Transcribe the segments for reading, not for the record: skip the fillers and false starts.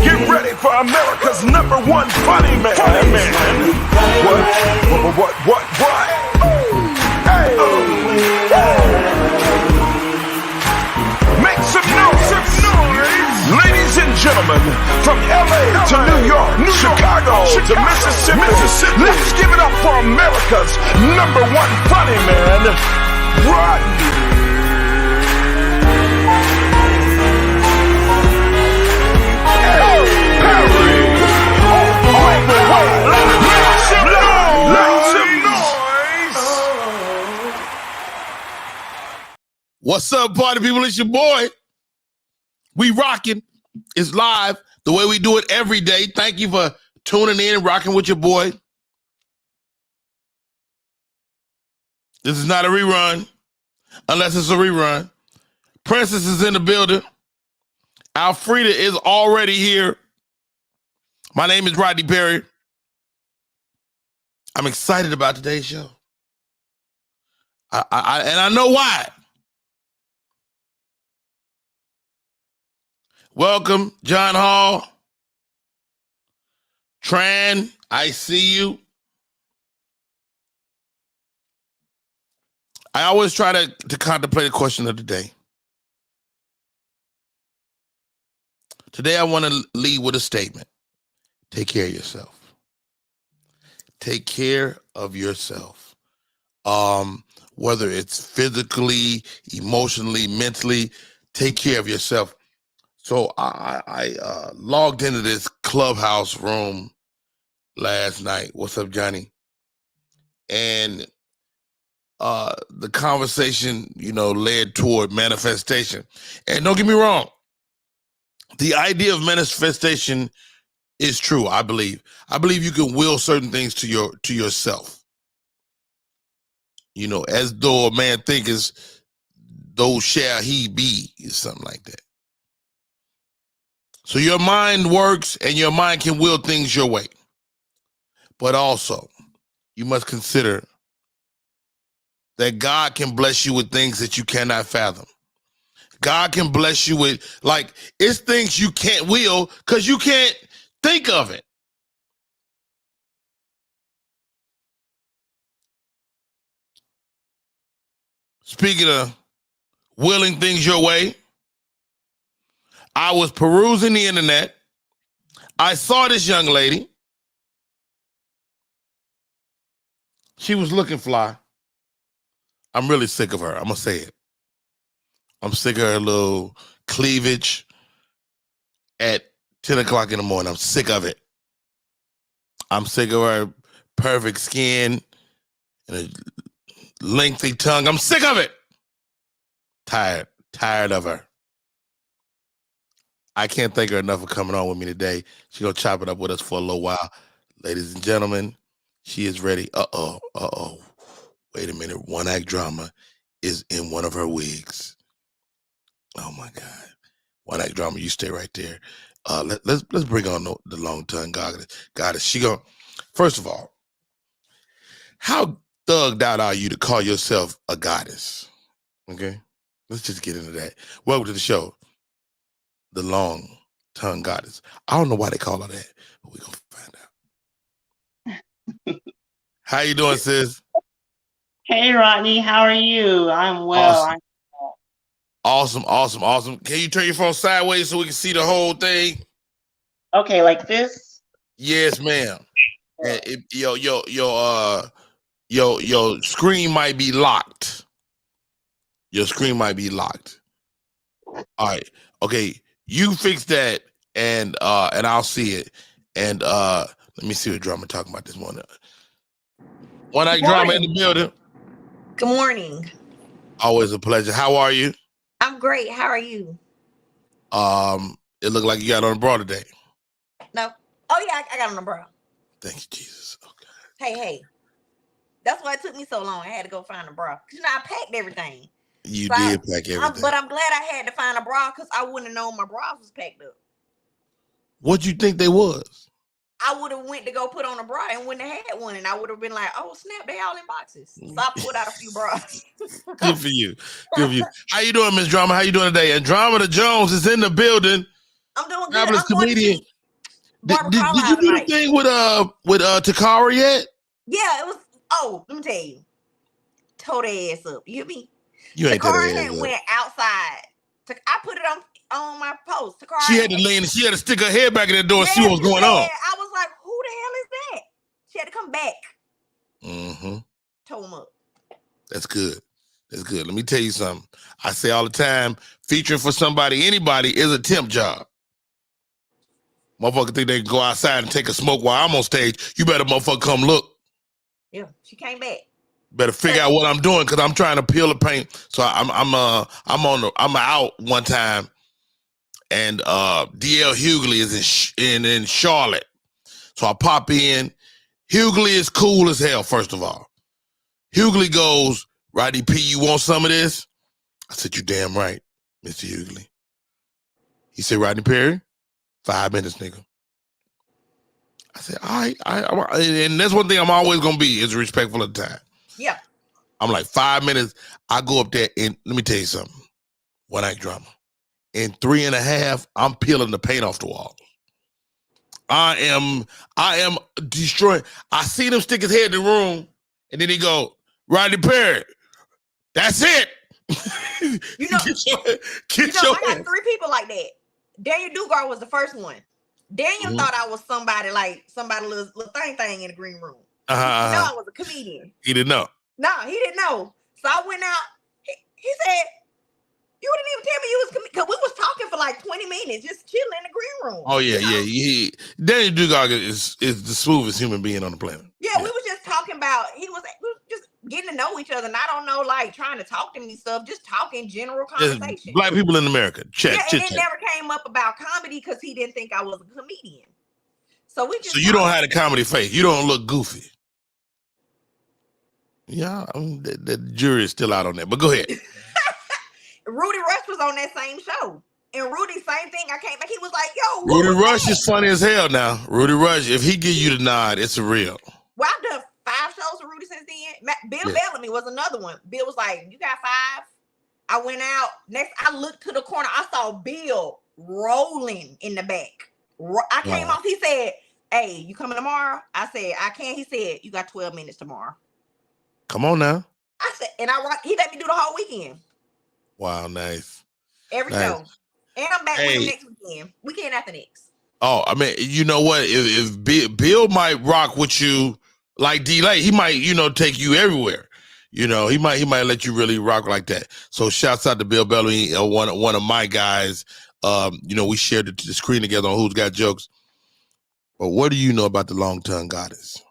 Get ready for America's #1 funny man. What? Hey. Make some noise. Ladies and gentlemen, from LA to New York, Chicago to Mississippi, let's give it up for America's #1 funny man, Rodney. What's up, party people? It's your boy. We rocking. It's live the way we do it every day. Thank you for tuning in and rocking with your boy. This is not a rerun, unless it's a rerun. Princess is in the building. Alfreda is already here. My name is Rodney Perry. I'm excited about today's show. And I know why. Welcome, John Hall. Tran, I see you. I always try to contemplate a question of the day. Today I want to lead with a statement. Take care of yourself. Take care of yourself. Whether it's physically, emotionally, mentally, take care of yourself. So I logged into this Clubhouse room last night. What's up, Johnny? And the conversation, led toward manifestation. And don't get me wrong, the idea of manifestation is true, I believe. I believe you can will certain things to yourself. As though a man thinketh, though shall he be, is something like that. So your mind works and your mind can will things your way. But also, you must consider that God can bless you with things that you cannot fathom. God can bless you with, it's things you can't will because you can't think of it. Speaking of willing things your way, I was perusing the internet. I saw this young lady. She was looking fly. I'm really sick of her. I'm going to say it. I'm sick of her little cleavage at 10 o'clock in the morning. I'm sick of it. I'm sick of her perfect skin and a lengthy tongue. I'm sick of it. Tired of her. I can't thank her enough for coming on with me today. She's going to chop it up with us for a little while. Ladies and gentlemen, she is ready. Uh-oh. Wait a minute. One Act Drama is in one of her wigs. Oh, my God. One Act Drama, you stay right there. Let's bring on the long tongue goddess. First of all, how thugged out are you to call yourself a goddess? Okay? Let's just get into that. Welcome to the show. The long tongue goddess. I don't know why they call her that, but we're going to find out. How you doing, sis? Hey, Rodney. How are you? I'm well. Awesome. Can you turn your phone sideways so we can see the whole thing? Okay, like this? Yes, ma'am. And your screen might be locked. Your screen might be locked. All right. Okay. You fix that and I'll see it. And let me see what drama talking about this morning. One Act Drama in the building. Good morning. Always a pleasure. How are you? I'm great. How are you? It looked like you got on a bra today. No. Oh yeah, I got on a bra. Thank you, Jesus. Okay. Hey. That's why it took me so long. I had to go find a bra. Cause I packed everything. You did pack everything. But I'm glad I had to find a bra because I wouldn't have known my bra was packed up. What'd you think they was? I would have went to go put on a bra and wouldn't have had one, and I would have been like, "Oh snap, they all in boxes." So I pulled out a few bras. Good for you. Good for you. How you doing, Miss Drama? How you doing today? Andromeda Jones is in the building. I'm doing good. Fabulous I'm going to comedian. see Barbara Did Carlisle you do tonight. the thing with Takara yet? Yeah, it was. Oh, let me tell you, tore their ass up. You hear me? You ain't tore Takara their had ass up. went outside. I put it on my post. Takara She had to lean. She had to stick her head back in the door and see what was she going said, on. I was like, "Who the hell is that?" She had to come back. Mm-hmm. Tore him up. That's good. That's good. Let me tell you something. I say all the time, featuring for somebody, anybody, is a temp job. Motherfucker think they can go outside and take a smoke while I'm on stage. You better motherfucker come look. Yeah, she came back. Better figure out what I'm doing because I'm trying to peel the paint. So I'm out one time, and DL Hughley is in Charlotte. So I pop in. Hughley is cool as hell. First of all, Hughley goes, Rodney P, you want some of this? I said, you damn right, Mr. Hughley. He said, Rodney Perry, 5 minutes, nigga. I said, all right, and that's one thing I'm always gonna be is respectful of the time. Yeah. I'm like 5 minutes. I go up there and let me tell you something. One act drama. In 3.5, I'm peeling the paint off the wall. I am destroying. I see him stick his head in the room, and then he go, Rodney Perry, that's it. You know, I got 3 people like that. Daniel Dugard was the first one. Daniel thought I was somebody little thing in the green room. No, I was a comedian. He didn't know. No, he didn't know. So I went out. He said, "You didn't even tell me you was comedian," because we was talking for like 20 minutes, just chilling in the green room. Oh yeah, yeah. Daniel Dugard is the smoothest human being on the planet. Yeah, we was just talking about. We was just getting to know each other, and I don't know, like trying to talk to me stuff, just talking general conversation. Just black people in America. And it never came up about comedy because he didn't think I was a comedian. So we just. So you don't have a comedy face. You don't look goofy. Yeah, the jury is still out on that. But go ahead. Rudy Rush was on that same show. And Rudy, same thing. I came back. He was like, "Yo, Rudy Rush is funny as hell now. Rudy Rush, if he give you the nod, it's a real." Well, I've done 5 shows with Rudy since then. Bill Bellamy was another one. Bill was like, "You got 5?" I went out. Next, I looked to the corner. I saw Bill rolling in the back. I came off. He said, "Hey, you coming tomorrow?" I said, "I can." He said, "You got 12 minutes tomorrow." Come on now. I said, and he let me do the whole weekend. Wow, nice. Every show. And I'm back with him next weekend. Weekend after next. Oh, I mean, you know what? If Bill might rock with you like D-Lay, he might, take you everywhere. He might let you really rock like that. So shouts out to Bill Bellamy, one of my guys. We shared the screen together on Who's Got Jokes. But what do you know about the long tongue goddess?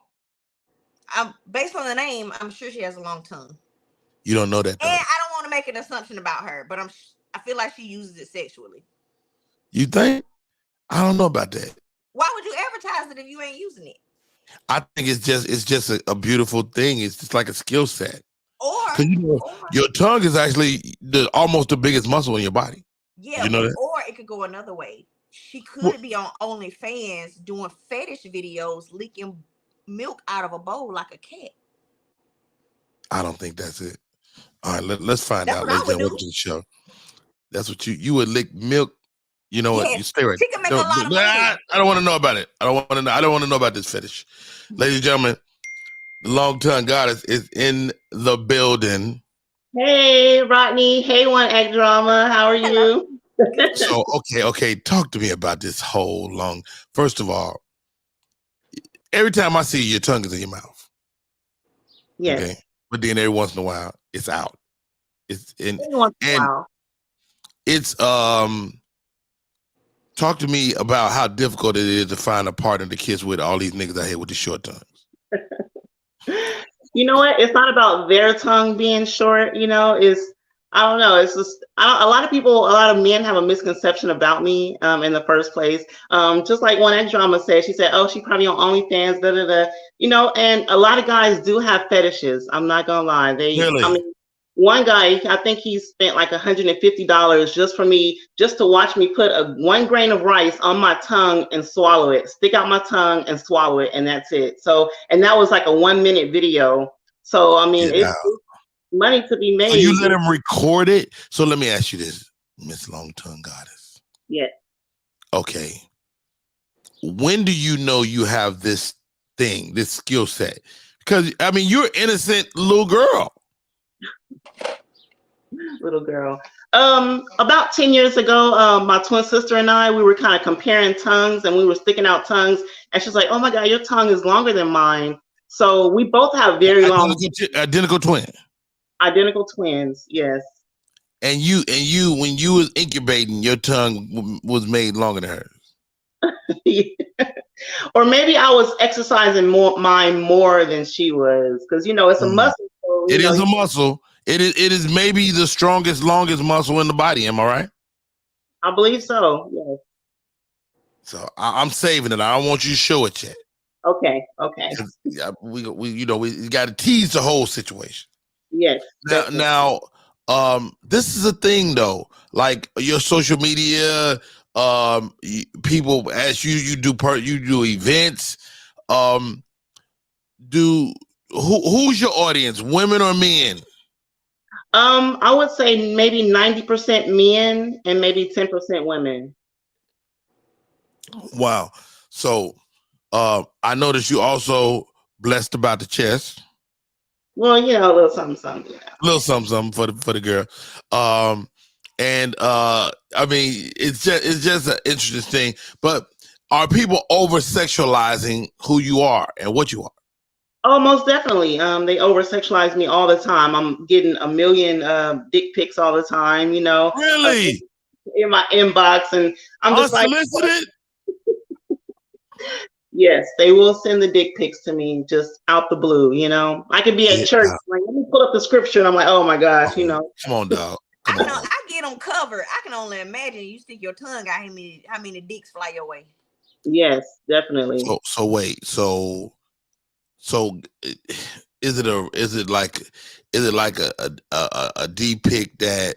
Based on the name, I'm sure she has a long tongue. You don't know that, though. And I don't want to make an assumption about her, but I feel like she uses it sexually. You think? I don't know about that. Why would you advertise it if you ain't using it? I think it's just a beautiful thing. It's just like a skill set. Or your tongue is actually almost the biggest muscle in your body. Yeah, or it could go another way. She could be on OnlyFans doing fetish videos, leaking milk out of a bowl like a cat. I don't think that's it. All right, let's find out. Ladies and welcome to the show. That's what you would lick milk. You know what? You stay right. She can make a lot of money. I don't want to know about it. I don't want to know about this fetish. Ladies and gentlemen, the long tongue goddess is in the building. Hey, Rodney. Hey, One Act Drama. How are you? So, okay. Talk to me about this whole long. First of all, every time I see you, your tongue is in your mouth. Yes. Okay. But then every once in a while, it's out. It's in, it's talk to me about how difficult it is to find a partner to kiss with all these niggas out here with the short tongues. You know what? It's not about their tongue being short. I don't know. It's just a lot of men have a misconception about me in the first place. Just like One Act Drama said, she said, "Oh, she probably on OnlyFans." And a lot of guys do have fetishes. I'm not gonna lie. Really? one guy, I think he spent like $150 just for me, just to watch me put 1 grain of rice on my tongue and swallow it, stick out my tongue and swallow it, and that's it. So, and that was like a 1 minute video. So, I mean, Get out. it's money to be made. So you let him record it. So let me ask you this, Miss Long Tongue Goddess. Yeah. Okay. When do you know you have this thing, this skill set? Because I mean, you're an innocent little girl. Little girl. About 10 years ago, my twin sister and I, we were kind of comparing tongues, and we were sticking out tongues, and she's like, "Oh my God, your tongue is longer than mine." So we both have very long. Identical twin. Identical twins, yes. And you, when you was incubating, your tongue was made longer than hers. Or maybe I was exercising mine more than she was, because it's a muscle. So, it is a muscle. It is maybe the strongest, longest muscle in the body. Am I right? I believe so. Yes. So I'm saving it. I don't want you to show it yet. Okay. We got to tease the whole situation. Yes. Now, this is a thing though. Like your social media, people ask you. You do events. Who's your audience? Women or men? I would say maybe 90% men and maybe 10% women. Wow. So, I noticed you also blessed about the chest. Well, a little something. A little something for the girl. And I mean, it's just an interesting thing. But are people over sexualizing who you are and what you are? Oh, most definitely. They over sexualize me all the time. I'm getting a million dick pics all the time. Really? In my inbox, and I'm just unsolicited? Yes, they will send the dick pics to me just out the blue. I could be at church, like, let me pull up the scripture, and I'm like, oh my gosh, Come on, dog. I get them covered. I can only imagine you stick your tongue out, how many dicks fly your way. Yes, definitely. So wait, so is it like a deep pic that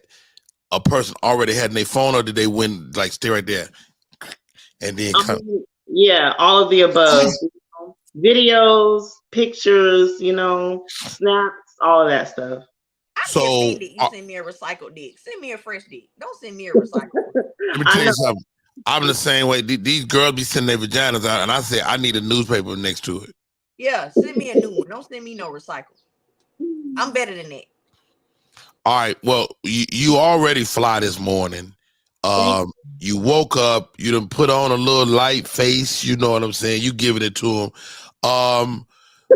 a person already had in their phone, or did they win, like, stay right there and then come? Yeah, all of the above. Videos, pictures, snaps, all of that stuff. So you send me a recycled dick. Send me a fresh dick. Don't send me a recycled. Let me tell you something. I'm the same way. These girls be sending their vaginas out, and I say I need a newspaper next to it. Yeah, send me a new one. Don't send me no recycle. I'm better than that. All right. Well, you already fly this morning. You woke up. You done put on a little light face. You know what I'm saying? You giving it to them.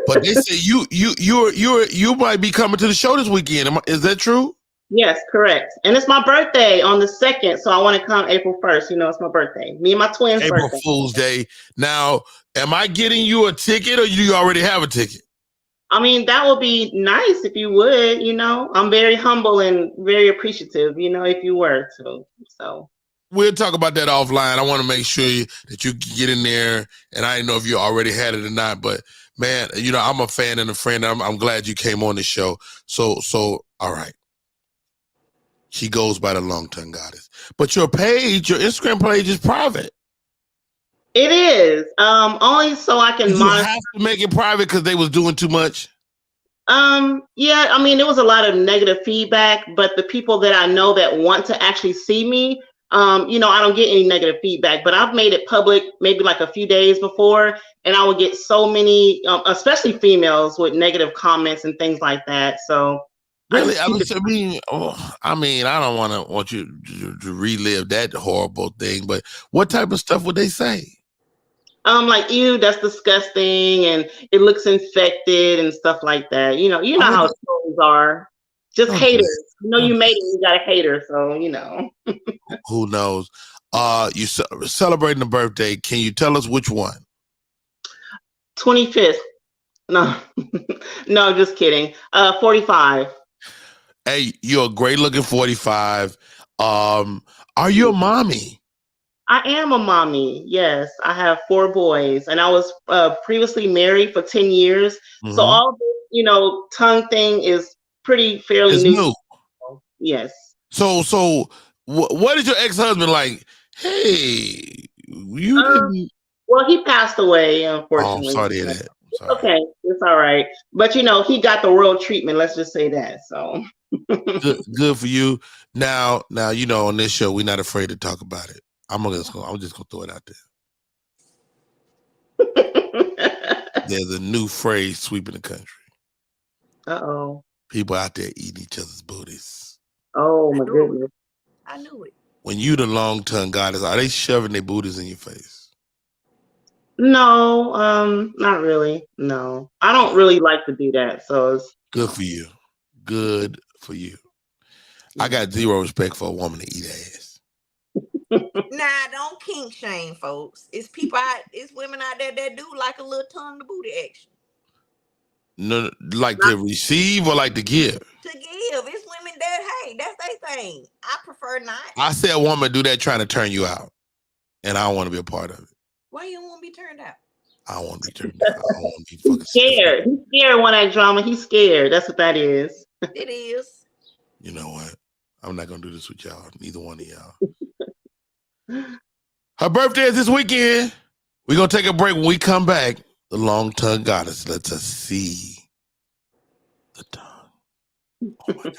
But they say you might be coming to the show this weekend. Is that true? Yes, correct. And it's my birthday on the 2nd, so I want to come April 1st. It's my birthday. Me and my twins' April birthday. Fool's Day. Now, am I getting you a ticket, or do you already have a ticket? I mean, that would be nice if you would. I'm very humble and very appreciative. If you were to. So we'll talk about that offline. I want to make sure that you get in there, and I didn't know if you already had it or not. But man, I'm a fan and a friend. I'm glad you came on the show. So all right. She goes by the Long Tongue Goddess, but your Instagram page is private. It is only so I can. You have to make it private because they was doing too much. Yeah, I mean, there was a lot of negative feedback, but the people that I know that want to actually see me, I don't get any negative feedback. But I've made it public maybe like a few days before, and I would get so many, especially females, with negative comments and things like that. So. Really, I don't want you to relive that horrible thing. But what type of stuff would they say? Like, ew, that's disgusting, and it looks infected and stuff like that. You know how trolls are. Just haters. You made it, you got a hater, so Who knows? You celebrating a birthday. Can you tell us which one? 25th. No, no, just kidding. 45. Hey, you're a great looking 45. Are you a mommy? I am a mommy. Yes, I have 4 boys, and I was previously married for 10 years. Mm-hmm. So all this, tongue thing is fairly It's new. new. Yes. So what is your ex-husband like? Hey, you didn't. Well, he passed away, Oh, I'm unfortunately. sorry to hear that. I'm sorry. Okay, it's all right. But he got the world treatment. Let's just say that. So Good for you. Now, on this show, we're not afraid to talk about it. I'm just gonna throw it out there. There's a new phrase sweeping the country. Uh-oh. People out there eating each other's booties. Oh my goodness. I knew it. When you the long-tongue goddess, are they shoving their booties in your face? No, not really. No. I don't really like to do that. So it's Good for you. Good for you. I got zero respect for a woman to eat ass. Nah, don't kink shame, folks. It's women out there that do like a little tongue to booty action. No, like to receive or like to give? To give. It's women that, hey, that's their thing. I prefer not. I say a woman do that trying to turn you out, and I don't want to be a part of it. Why you don't want to be turned out? I don't want to be turned out. I don't want to be fucking scared. He's scared when that drama. He's scared. That's what that is. It is. You know what? I'm not gonna do this with y'all. Neither one of y'all. Her birthday is this weekend. We're gonna take a break. When we come back, the long tongue goddess lets us see the tongue. Oh my God.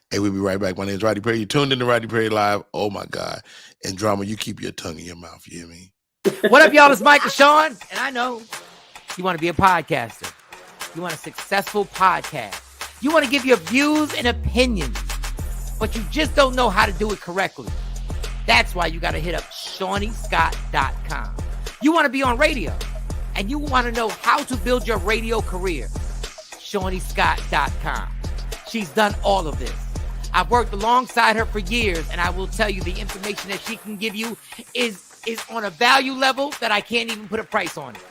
Hey, we'll be right back. My name is Rodney Perry. You tuned in to Rodney Perry Live. Oh my God. And drama, you keep your tongue in your mouth. You hear me? What up, y'all? It's Michael Sean. And I know you want to be a podcaster. You want a successful podcast. You want to give your views and opinions, but you just don't know how to do it correctly. That's why you got to hit up ShawneeScott.com. You want to be on radio, and you want to know how to build your radio career. ShawneeScott.com. She's done all of this. I've worked alongside her for years, and I will tell you the information that she can give you is on a value level that I can't even put a price on it.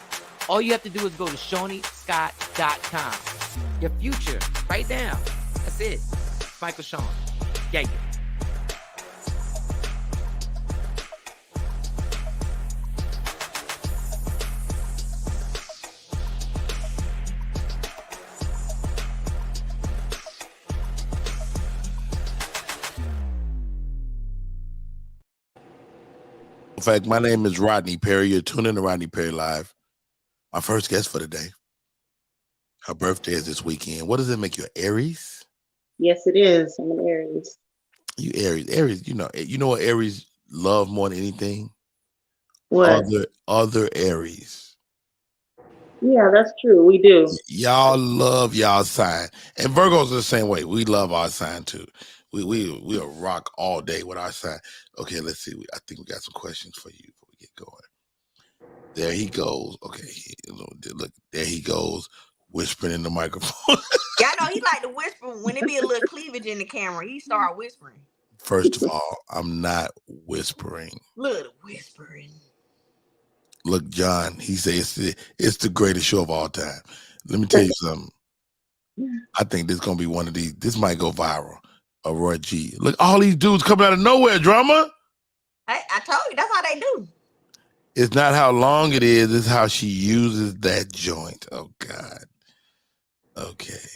All you have to do is go to ShawneeScott.com. Your future, right now. That's it. Michael Sean. Yeah. In fact, my name is Rodney Perry. You're tuning in to Rodney Perry Live. My first guest for the day. Her birthday is this weekend. What does it make you, Aries? Yes, it is. I'm an Aries. You Aries. Aries, you know what Aries love more than anything? What? Other Aries. Yeah, that's true. We do. Y'all love y'all sign. And Virgos are the same way. We love our sign too. We'll rock all day with our sign. Okay, let's see. I think we got some questions for you before we get going. There he goes. Okay, look, there he goes, whispering in the microphone. Yeah, I know he like to whisper when it be a little cleavage in the camera. He start whispering. First of all, I'm not whispering. Little whispering. Look, John, he says it's the greatest show of all time. Let me tell you something. I think this is gonna be one of these. This might go viral. Roy G. Look, all these dudes coming out of nowhere, drama. I told you that's how they do. It's not how long it is, it's how she uses that joint. Oh God. Okay.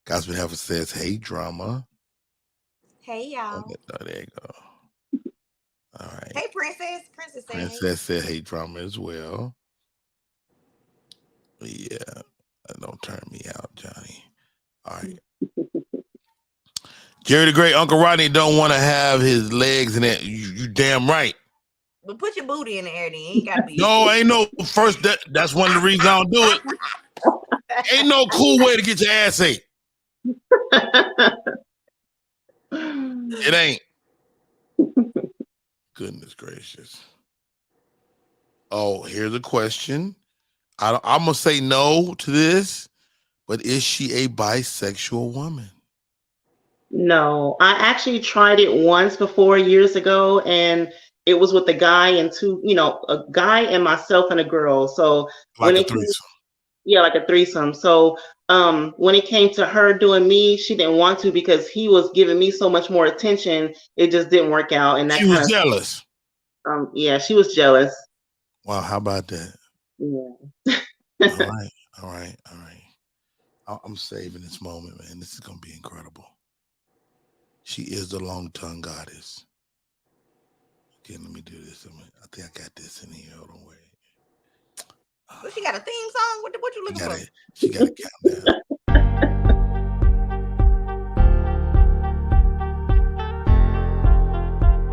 Gospel Heifer says, hey, drama. Hey, y'all. Oh, there you go. All right. Hey, Princess. Princess said, hey, drama as well. Yeah. Don't turn me out, Johnny. All right. Jerry the Great, Uncle Rodney don't want to have his legs in it. You damn right. But put your booty in the air, then. Ain't gotta be. No, ain't no first. That's one of the reasons I don't do it. Ain't no cool way to get your ass ate. It ain't. Goodness gracious. Oh, here's a question. I'm gonna say no to this, but is she a bisexual woman? No, I actually tried it once before years ago, and it was with a guy and a guy and myself and a girl. So like a threesome. Like a threesome. So when it came to her doing me, she didn't want to because he was giving me so much more attention. It just didn't work out, and she was jealous. Yeah, she was jealous. Wow, how about that? Yeah. All right. I'm saving this moment, man. This is gonna be incredible. She is the long tongue goddess. Okay, let me do this. I think I got this in here. Hold on, wait. But she got a theme song. What you looking for? She got a countdown.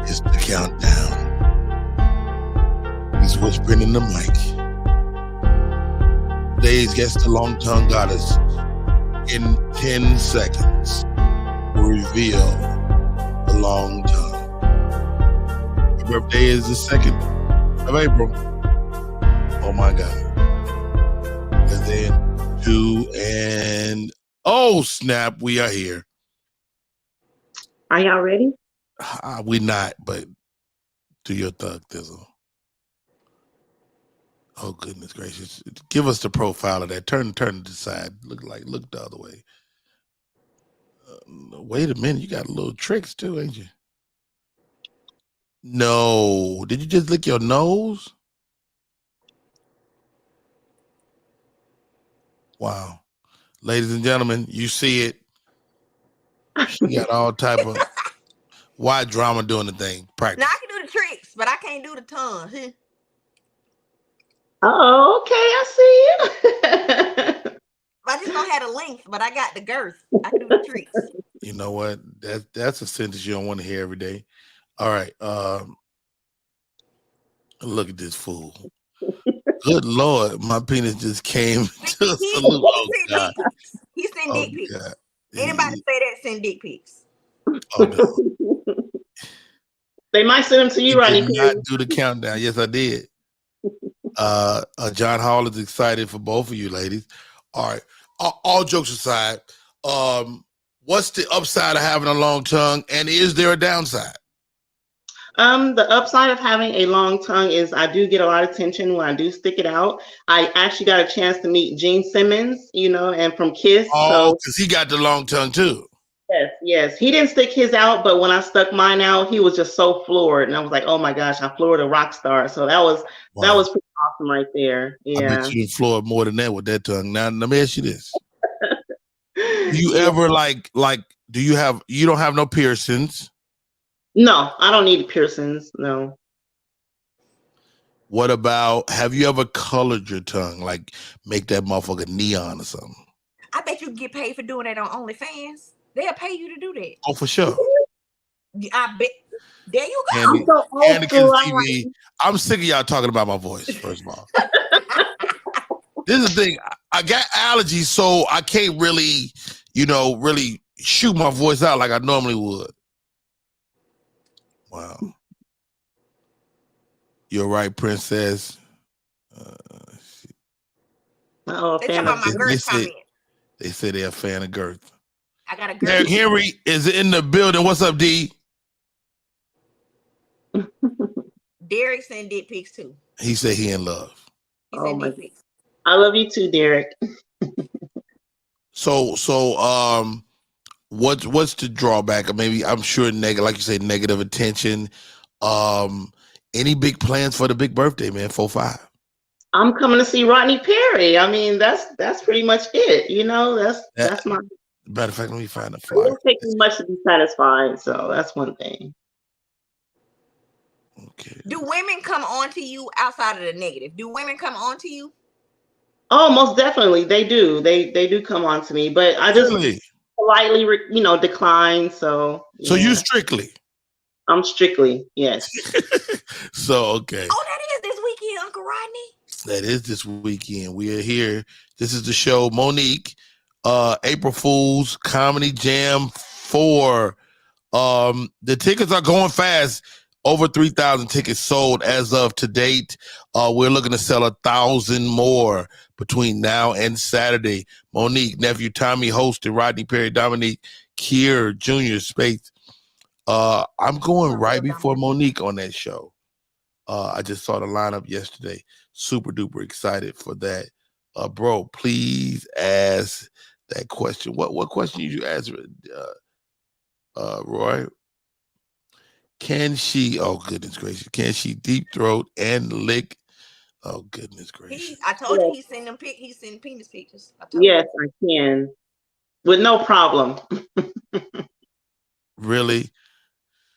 It's the countdown. He's whispering in the mic. Today's guest, the long tongue goddess, in 10 seconds will reveal the long tongue. Her birthday is the 2nd of April. Oh my God. And then 2 and oh snap, we are here. Are y'all ready? We not, but do your thug thizzle. Oh goodness gracious! Give us the profile of that. Turn to the side. Look the other way. Wait a minute, you got little tricks too, ain't you? No, did you just lick your nose? Wow, ladies and gentlemen, you see it. She got all type of white drama doing the thing. Practice. Now I can do the tricks, but I can't do the tongue. Oh, okay, I see you. I just don't have the length, but I got the girth. I can do the tricks. You know what? That's a sentence you don't want to hear every day. All right. Look at this fool. Good Lord, my penis just came to a salute. Oh, God. He send dick pics. God. Anybody say that, send dick pics. Oh, no. They might send them to you, Rodney. Did not do the countdown. Yes, I did. John Hall is excited for both of you ladies. All right. All jokes aside, what's the upside of having a long tongue, and is there a downside? The upside of having a long tongue is I do get a lot of attention when I do stick it out. I actually got a chance to meet Gene Simmons, and from Kiss. Oh, because he got the long tongue too. Yes. He didn't stick his out, but when I stuck mine out, he was just so floored, and I was like, "Oh my gosh, I floored a rock star!" So that was pretty awesome right there. Yeah, I bet you floored more than that with that tongue. Now let me ask you this: do you ever like? Do you don't have no piercings? No, I don't need piercings. No. What about, have you ever colored your tongue, like make that motherfucker neon or something? I bet you get paid for doing that on OnlyFans. They'll pay you to do that. Oh, for sure. I bet. There you go. Anakin TV. I'm sick of y'all talking about my voice, first of all. This is the thing. I got allergies, so I can't really, really shoot my voice out like I normally would. Wow. You're right, princess. They talking about my girth comment. They say they're a fan of girth. I got a girth. Derek Henry is in the building. What's up, D? Derek sent dick pics too. He said he in love. He sent dick pics. I love you too, Derek. So, what's the drawback? Or maybe, I'm sure like you say, negative attention. Any big plans for the big birthday, man? 4-5. I'm coming to see Rodney Perry. I mean, that's pretty much it. That's my. Matter of fact, let me find a flyer. It won't take me much to be satisfied, so that's one thing. Okay. Do women come on to you outside of the negative? Do women come on to you? Oh, most definitely, they do. They do come on to me, but I just politely, decline. So. So you strictly? I'm strictly, yes. So okay. Oh, that is this weekend, Uncle Rodney. That is this weekend. We are here. This is the show, Monique. April Fool's Comedy Jam 4. The tickets are going fast. Over 3,000 tickets sold as of to date. We're looking to sell 1,000 more between now and Saturday. Monique, nephew Tommy hosted, Rodney Perry, Dominique Kier Jr. Space. I'm going right before Monique on that show. I just saw the lineup yesterday. Super duper excited for that. Bro, please ask that question. What question did you ask, Roy? Can she, oh goodness gracious, can she deep throat and lick Oh goodness gracious! I told you he sent them he sent penis pictures. I told Yes, I can. With no problem. Really?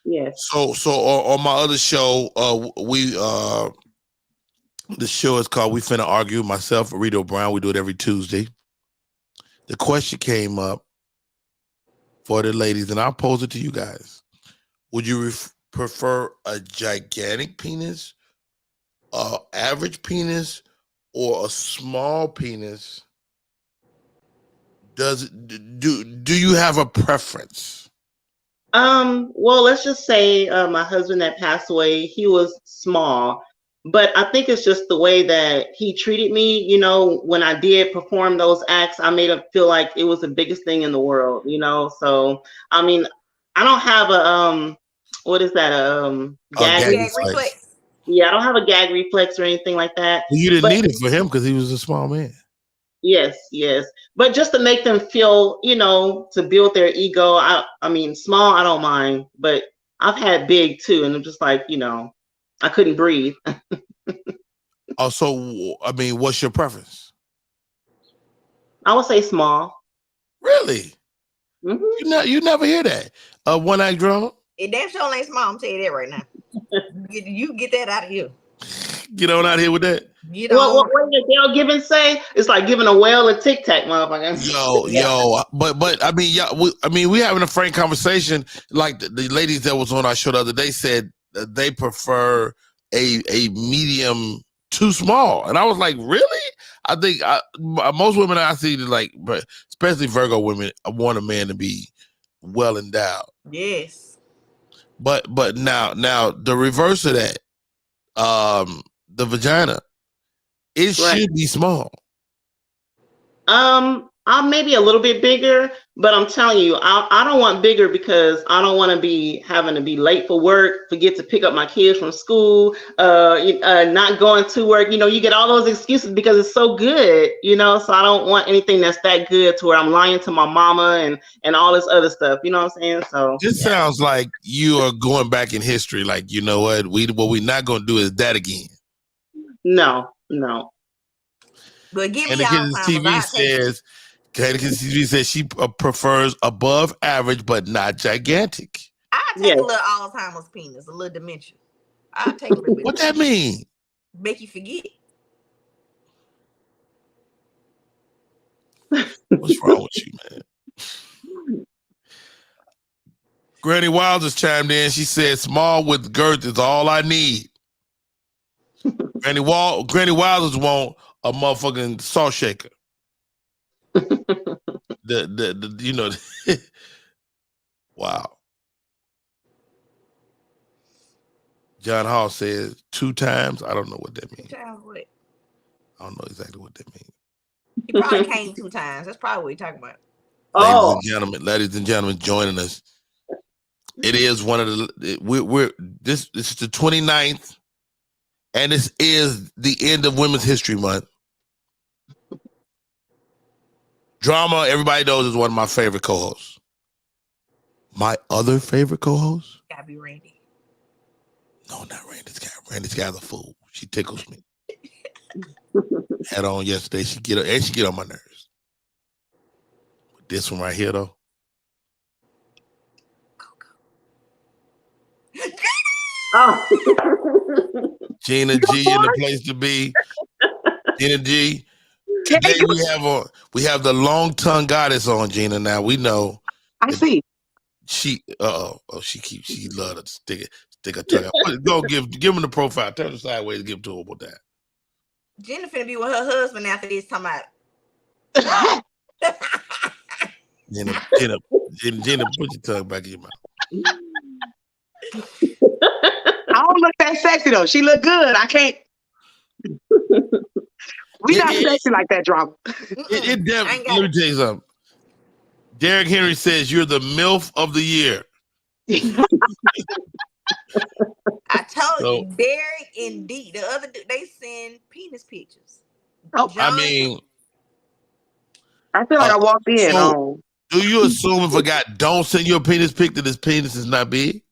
Yes. So on my other show, the show is called We Finna Argue. Myself, Rito Brown. We do it every Tuesday. The question came up for the ladies, and I'll pose it to you guys. Would you prefer a gigantic penis, a average penis, or a small penis? Do you have a preference? Well, let's just say my husband that passed away, he was small, but I think it's just the way that he treated me. You know, when I did perform those acts, I made him feel like it was the biggest thing in the world, you know. So I mean, I don't have a what is that? Gag Gag reflex? reflex. Yeah, I don't have a gag reflex or anything like that. Well, you didn't But need it for him because he was a small man. yes, yes. But just to make them feel, you know, to build their ego. I mean, small, I don't mind, but I've had big too, and I'm just like, you know, I couldn't breathe. Also, I mean, what's your preference? I would say small. Really? Mm-hmm. You never hear that. One act drama? It damn sure ain't small. I'm telling you that right now. You get that out of here. Get on out here with that. Get on. What did Dale Gibbons say? It's like giving a whale a tic tac, motherfucker. Yo, but I mean, yeah, we having a frank conversation. Like the ladies that was on our show the other day said they prefer a medium too small, and I was like, really? I think most women I see like, but especially Virgo women, want a man to be well endowed. Yes. But now the reverse of that, the vagina, it should be small. I'm maybe a little bit bigger, but I'm telling you, I don't want bigger because I don't want to be having to be late for work, forget to pick up my kids from school, not going to work. You know, you get all those excuses because it's so good, you know, so I don't want anything that's that good to where I'm lying to my mama and all this other stuff. You know what I'm saying? So this sounds like you are going back in history. Like, you know what we're not going to do is that again. No. But give me Kansas TV says. Kansas TV says she prefers above average, but not gigantic. I take a little Alzheimer's penis, a little dementia. I'll take a little bit. What that mean? Make you forget. What's wrong with you, man? Granny Wild just chimed in. She said, "Small with girth is all I need." Granny Wilders want a motherfucking salt shaker. the you know, wow. John Hall says 2 times. I don't know what that means. 2 times what? I don't know exactly what that means. He probably came 2 times. That's probably what he's talking about. Ladies and gentlemen, joining us. It is one of the this is the 29th, and this is the end of Women's History Month. Drama, everybody knows, is one of my favorite co-hosts. My other favorite co-host? Gotta be Randy. No, not Randy's guy. Randy's guy's a fool. She tickles me. Had on yesterday. She get on my nerves. But this one right here, though. Gina G in the place to be. Gina G. Today we have the long tongue goddess on, Gina. Now we know. I see. She love to stick her tongue out. Go give him the profile. Turn it sideways. Give it to her with that. Gina finna be with her husband after this. Talking about. Gina, put your tongue back in your mouth. I don't look that sexy though. She look good. I can't. We not sexy like that, Drama. It definitely. Let me tell you something. Derrick Henry says you're the MILF of the year. I told you, Derrick and D, the other they send penis pictures. Oh, I mean, I feel like I walked in. Do you assume if a guy don't send you a penis pic that his penis is not big?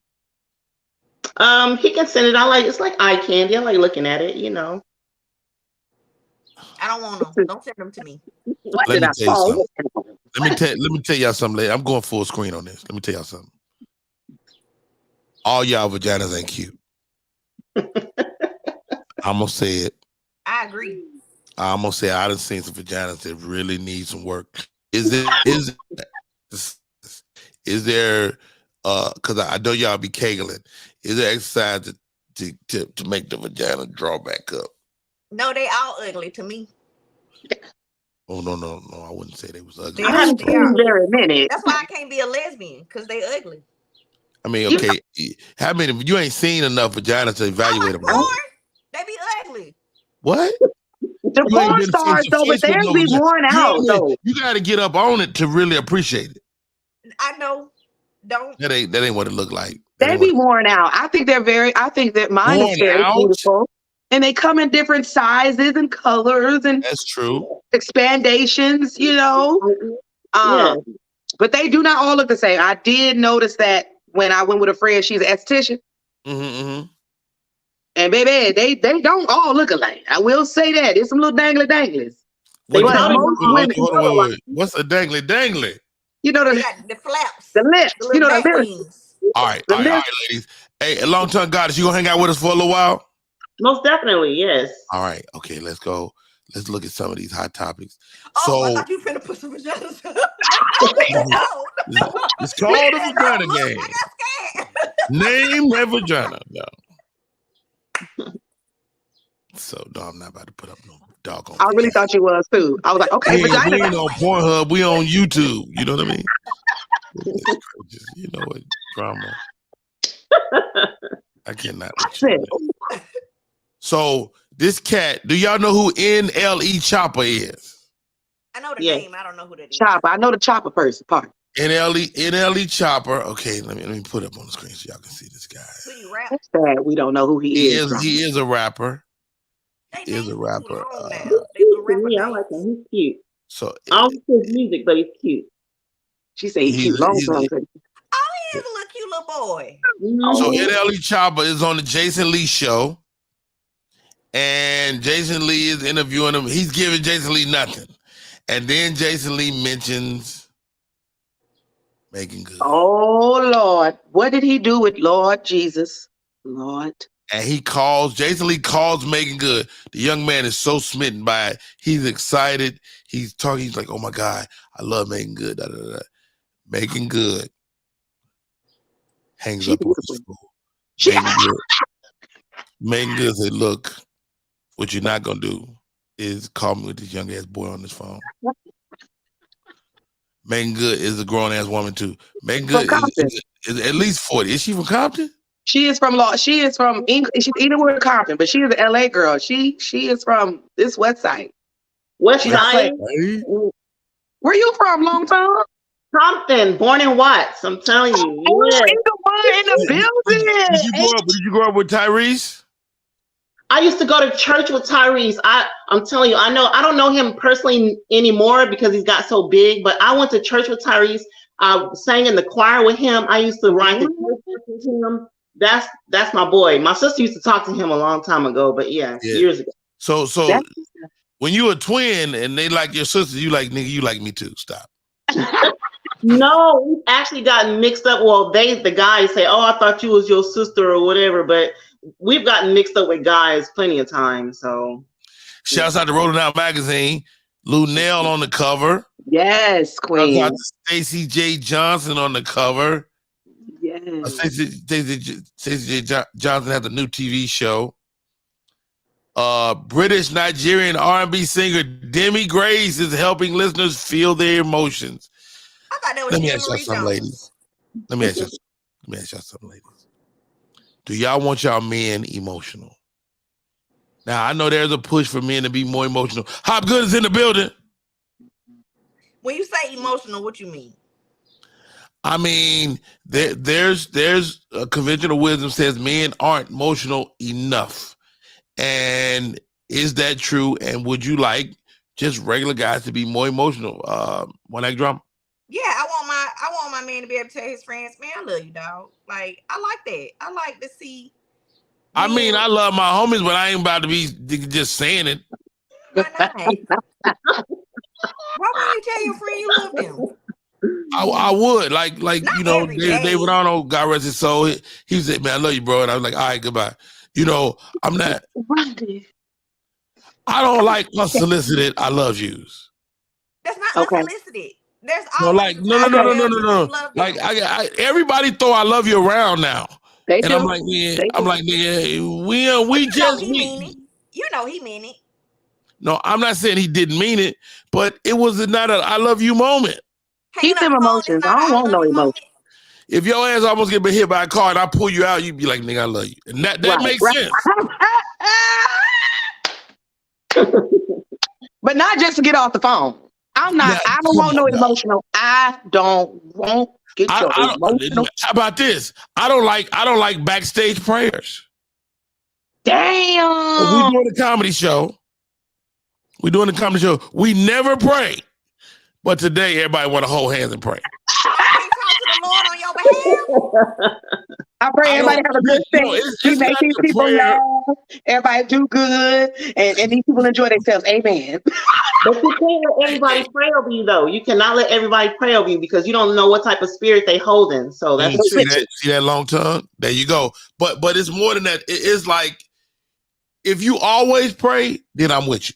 He can send it. It's like eye candy. I like looking at it, you know. I don't want them. Don't send them to me. What Let did me I tell you fall? something. Let me tell y'all something. Lady. I'm going full screen on this. Let me tell y'all something. All y'all vaginas ain't cute. I'm gonna say it. I agree. I'm gonna say I done seen some vaginas that really need some work. Is there because I know y'all be kegling. Is there exercise to make the vagina draw back up? No, they all ugly to me. Oh no, I wouldn't say they was ugly. They I are. haven't They seen are. very many. That's why I can't be a lesbian because they ugly. I mean, okay, how many? You ain't seen enough vaginas to evaluate them. Porn. They be ugly. What? The You ain't porn been seeing stars some though, but Facebook they'll no be vagina. worn out though. You got to get up on it to really appreciate it. I know. Don't. That ain't what it look like. They be worn out. I think that mine is Worn very out? beautiful. And they come in different sizes and colors and That's true. expandations, you know. Yeah. But they do not all look the same. I did notice that when I went with a friend, she's an esthetician. Mm-hmm. And baby, they don't all look alike. I will say that. There's some little danglies. They But probably most don't all women, look alike. Wait. What's a dangly? you know, They the got the flaps. lips, The you little know, bat the lips, wings. All right, the lips. ladies. Hey, a long time goddess, you gonna hang out with us for a little while? Most definitely, yes. All right, okay, let's go. Let's look at some of these hot topics. Oh, I So thought you finna put some vaginas. No. it's called a No, vagina look, game. I got scared. Name that vagina. No. So no, I'm not about to put up no doggone. I really thought you was too. I was like, okay, we vagina. ain't on Pornhub. We on YouTube. You know what I mean? You know what? Drama. I cannot. With you, man. So this cat, do y'all know who NLE Chopper is? I know the Yes. name. I don't know who that is. Chopper. I know the chopper person part. NLE Chopper. Okay, let me put it up on the screen so y'all can see this guy. Who you rap? That's sad. We don't know who he is. He is a rapper. They He is a names rapper. too long now. They little To rapper me, I names. like him. He's cute. So I don't think his music, but he's cute. She said he's cute. Long he's- time. Oh, he is a little cute little boy. So Mhm. NLE Chopper is on the Jason Lee show. And Jason Lee is interviewing him. He's giving Jason Lee nothing. And then Jason Lee mentions Megan Good. Oh Lord, what did he do with Lord Jesus? Lord. And Jason Lee calls Megan Good. The young man is so smitten by it. He's excited. He's talking. He's like, oh my God, I love Megan Good. Da, da, da. Megan Good hangs She up on beautiful. his phone. Megan Good said, look, what you're not going to do is call me with this young ass boy on this phone. Megan Good is a grown ass woman too. Megan Good is at least 40. Is she from Compton? She is from England. She's either with Compton, but she is an LA girl. She is from this West Side. West She's Side, Right? Where you from, long time? Compton, born in Watts. I'm telling you. Oh, Yeah. in the one in the building. Did you grow up with Tyrese? I used to go to church with Tyrese. I'm telling you, I don't know him personally anymore because he's got so big, but I went to church with Tyrese. I sang in the choir with him. I used to write the church with him. That's my boy. My sister used to talk to him a long time ago, but yeah. Years ago. So when you a twin and they like your sister, you like nigga, you like me too. Stop. No, we actually got mixed up. Well, the guys say, "Oh, I thought you was your sister or whatever," but we've gotten mixed up with guys plenty of times. So, shouts out to Rolling Out Magazine. Lou Nell on the cover. Yes, queen. Shouts out to Stacey J. Johnson on the cover. Yes. Stacey J. Johnson has a new TV show. British Nigerian R&B singer Demi Grace is helping listeners feel their emotions. I thought that was Let me Anne ask y'all Marie something, Jones. ladies. Let me ask y'all something, ladies. Do y'all want y'all men emotional? Now, I know there's a push for men to be more emotional. Hop Good is in the building. When you say emotional, what you mean? I mean, there's a conventional wisdom says men aren't emotional enough. And is that true? And would you like just regular guys to be more emotional? One Act Drum? Yeah, I want my man to be able to tell his friends, man, I love you, dog. Like, I like that. I like to see. I mean, I love my homies, but I ain't about to be just saying it. Why not? Why wouldn't you tell your friend you love them? I would like Not you know every day. David Arnold, God rest his soul. He said, "Man, I love you, bro," and I was like, "All right, goodbye." You know, I'm not. I don't like unsolicited "I love yous." That's not Okay. unsolicited. There's No, always like a no. time to tell people you love them. Like everybody throw "I love you" around now, They and do. I'm like, man, They do. nigga, we you know just he mean it. You know he mean it. No, I'm not saying he didn't mean it, but it was not a "I love you" moment. Hanging Keep up them the phone emotions. is I not don't a I want love no you emotions. moment. If your ass almost get hit by a car and I pull you out, you'd be like, "Nigga, I love you," and that makes sense. But not just to get off the phone. I don't want no emotional. I don't want get your emotional. How about this? I don't like backstage prayers. Damn. We doing a comedy show. We never pray, but today everybody want to hold hands and pray. You can't talk to the Lord on your behalf. I pray everybody have a good day. We make these people laugh. Everybody do good, and these people enjoy themselves. Amen. But you can't let everybody pray over you, though. You cannot let everybody pray over you because you don't know what type of spirit they holding. So that's see that long tongue. There you go. But it's more than that. It is like if you always pray, then I'm with you.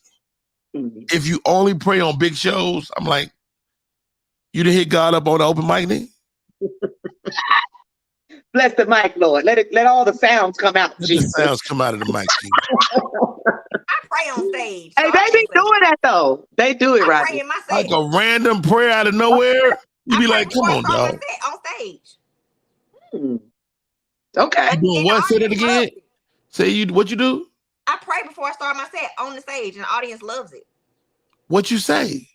Mm-hmm. If you only pray on big shows, I'm like, you done hit God up on the open mic, nigga? Bless the mic, Lord. Let all the sounds come out. Let the sounds come out of the mic, I pray on stage. Hey, they be doing that though. They do it right. Like a random prayer out of nowhere. You be like, come on, dog. On stage. Okay. You doing what? Say that again. Say what you do? I pray before I start my set on the stage, and the audience loves it. What you say?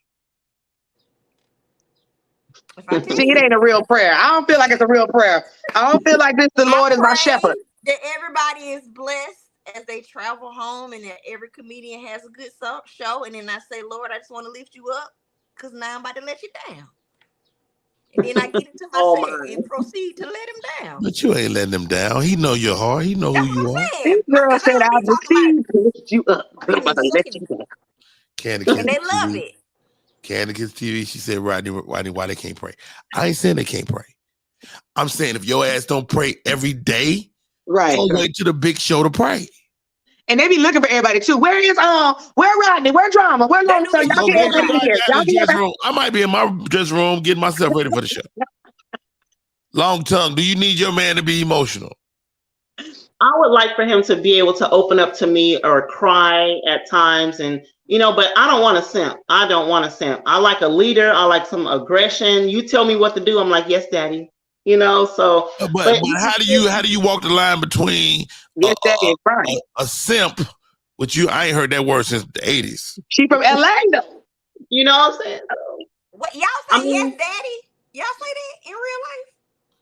See, it ain't a real prayer. I don't feel like it's a real prayer. I don't feel like this. The Lord is my shepherd. That everybody is blessed as they travel home, and that every comedian has a good show. And then I say, Lord, I just want to lift you up because now I'm about to let you down. And then I get into my set and proceed to let him down. But you ain't letting him down. He know your heart. He know who you are. This girl said, I proceed to lift you up. I'm about to let you down. And they love it. Candy Kids TV, she said, Rodney, why they can't pray? I ain't saying they can't pray. I'm saying if your ass don't pray every day, don't wait to the big show to pray. And they be looking for everybody too. Where Rodney? Where Drama? Where Long Tongue? Y'all get everybody here. I might be in my dressing room getting myself ready for the show. Long Tongue, do you need your man to be emotional? I would like for him to be able to open up to me or cry at times, and but I don't want to simp. I don't want to simp. I like a leader. I like some aggression. You tell me what to do, I'm like, yes, daddy. So. But how do you walk the line between a simp, which I ain't heard that word since the 80s. She from LA though. You know what I'm saying? What y'all say? Yes, daddy. Y'all say that in real life?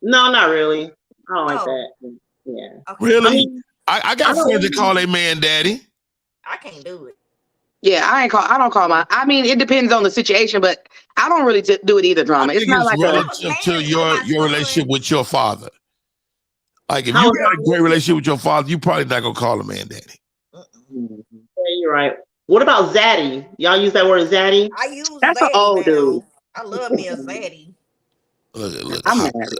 No, not really. I don't like that. Yeah. Okay. Really? I got friends that call a man daddy. I can't do it. Yeah, I don't call my. I mean, it depends on the situation, but I don't really do it either. Drama. It's not like relative to your relationship with your father. Like if you got a great relationship with your father, you probably not gonna call a man daddy. Yeah, you're right. What about zaddy? Y'all use that word zaddy? I use that's an old dude. I love me a zaddy. Look,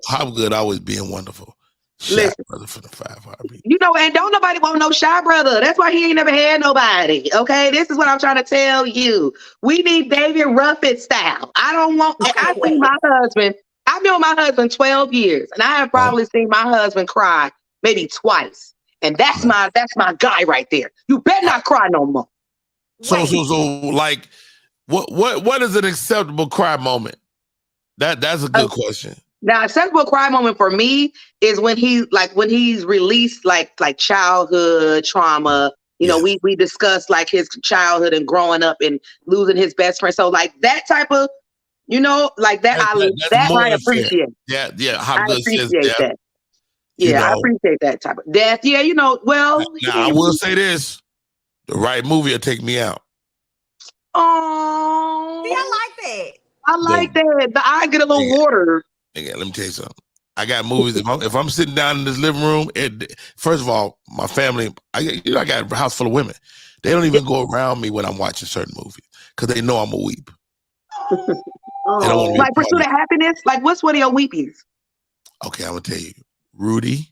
how good always being wonderful. Shy brother for the 5 heartbeat. And don't nobody want no shy brother. That's why he ain't never had nobody. Okay, this is what I'm trying to tell you. We need David Ruffin style. I don't want. I've seen my husband. I've been with my husband 12 years, and I have probably seen my husband cry maybe twice. And that's my guy right there. You better not cry no more. So like, what is an acceptable cry moment? That's a good question. Now, acceptable cry moment for me is when he's released like childhood trauma. We discussed like his childhood and growing up and losing his best friend. So like that type of, like that I appreciate. Yeah. How I good appreciate that. Yeah, I appreciate that type of death. Yeah, well. Now I will say this: the right movie will take me out. Oh, see, I like that. I like that. The eye get a little water. Nigga, let me tell you something. I got movies. If I'm sitting down in this living room, first of all, my family, I got a house full of women. They don't even go around me when I'm watching certain movies because they know I'm a weep. They don't want to be Like a part Pursuit of of Happiness? Like what's one of your weepies? Okay, I'm gonna tell you, Rudy.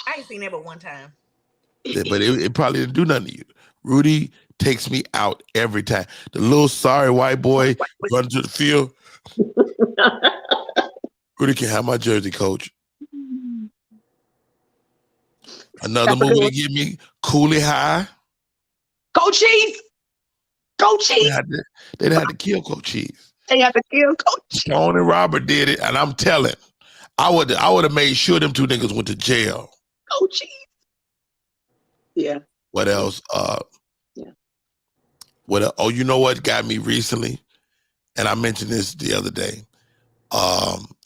I ain't seen that but one time. But it probably didn't do nothing to you. Rudy takes me out every time. The little sorry white boy runs to the field. Rudy can have my jersey, coach. Another movie to give me, Cooley High. Coach Cheese. Coach Cheese. They had to kill Coach Cheese. They had to kill Coach Cheese. Sean and Robert did it, and I'm telling, I would have made sure them two niggas went to jail. Coach Cheese. Yeah. What else? Yeah. What? Oh, you know what got me recently? And I mentioned this the other day.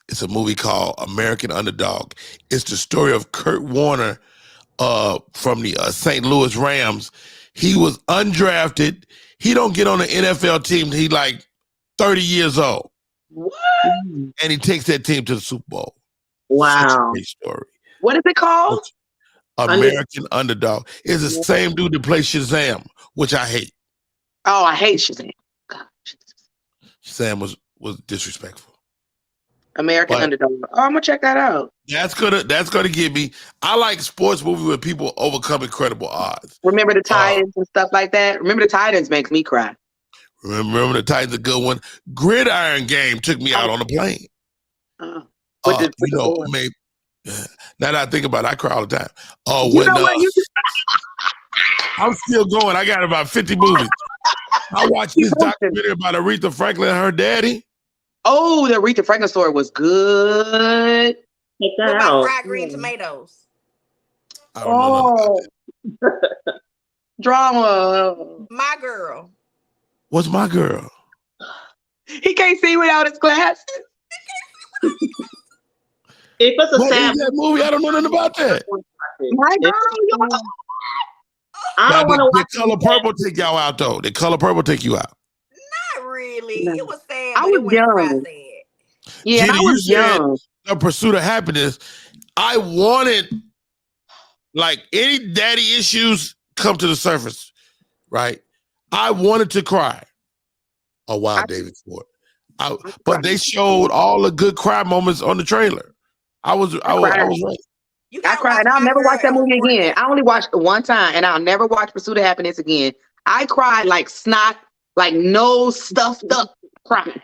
It's a movie called American Underdog. It's the story of Kurt Warner from the St. Louis Rams. He was undrafted. He don't get on the NFL team. He like 30 years old. What? And he takes that team to the Super Bowl. Wow. Such a great story. What is it called? American Underdog. It's the same dude that plays Shazam, which I hate. Oh, I hate Shazam. God, Shazam was disrespectful. American Underdog. Oh, I'm gonna check that out. That's gonna give me. I like sports movies where people overcome incredible odds. Remember the Titans and stuff like that. Remember the Titans makes me cry. Remember the Titans, a good one. Gridiron Game took me out on the plane. Maybe. Now that I think about it, I cry all the time. I'm still going. I got about 50 movies. I watched this documentary about Aretha Franklin and her daddy. Oh, the Aretha Franklin story was good. Check that What about out. fried green tomatoes? I don't know. Drama. My girl. What's My Girl? He can't see without his glasses. It was a What sad is that movie? I don't know nothing about that. My girl. I don't want to watch The Color Purple take y'all out though. The Color Purple take you out. Not really. No. It was sad. I but was it wasn't young. sad. Yeah, Gina, I was young. The Pursuit of Happiness. I wanted, like, any daddy issues come to the surface, right? I wanted to cry. Oh wow, David Ford. But they showed all the good cry moments on the trailer. I was right. I cried. I'll never watch that movie again. I only watched it one time, and I'll never watch Pursuit of Happiness again. I cried like snot, like no stuffed up crying.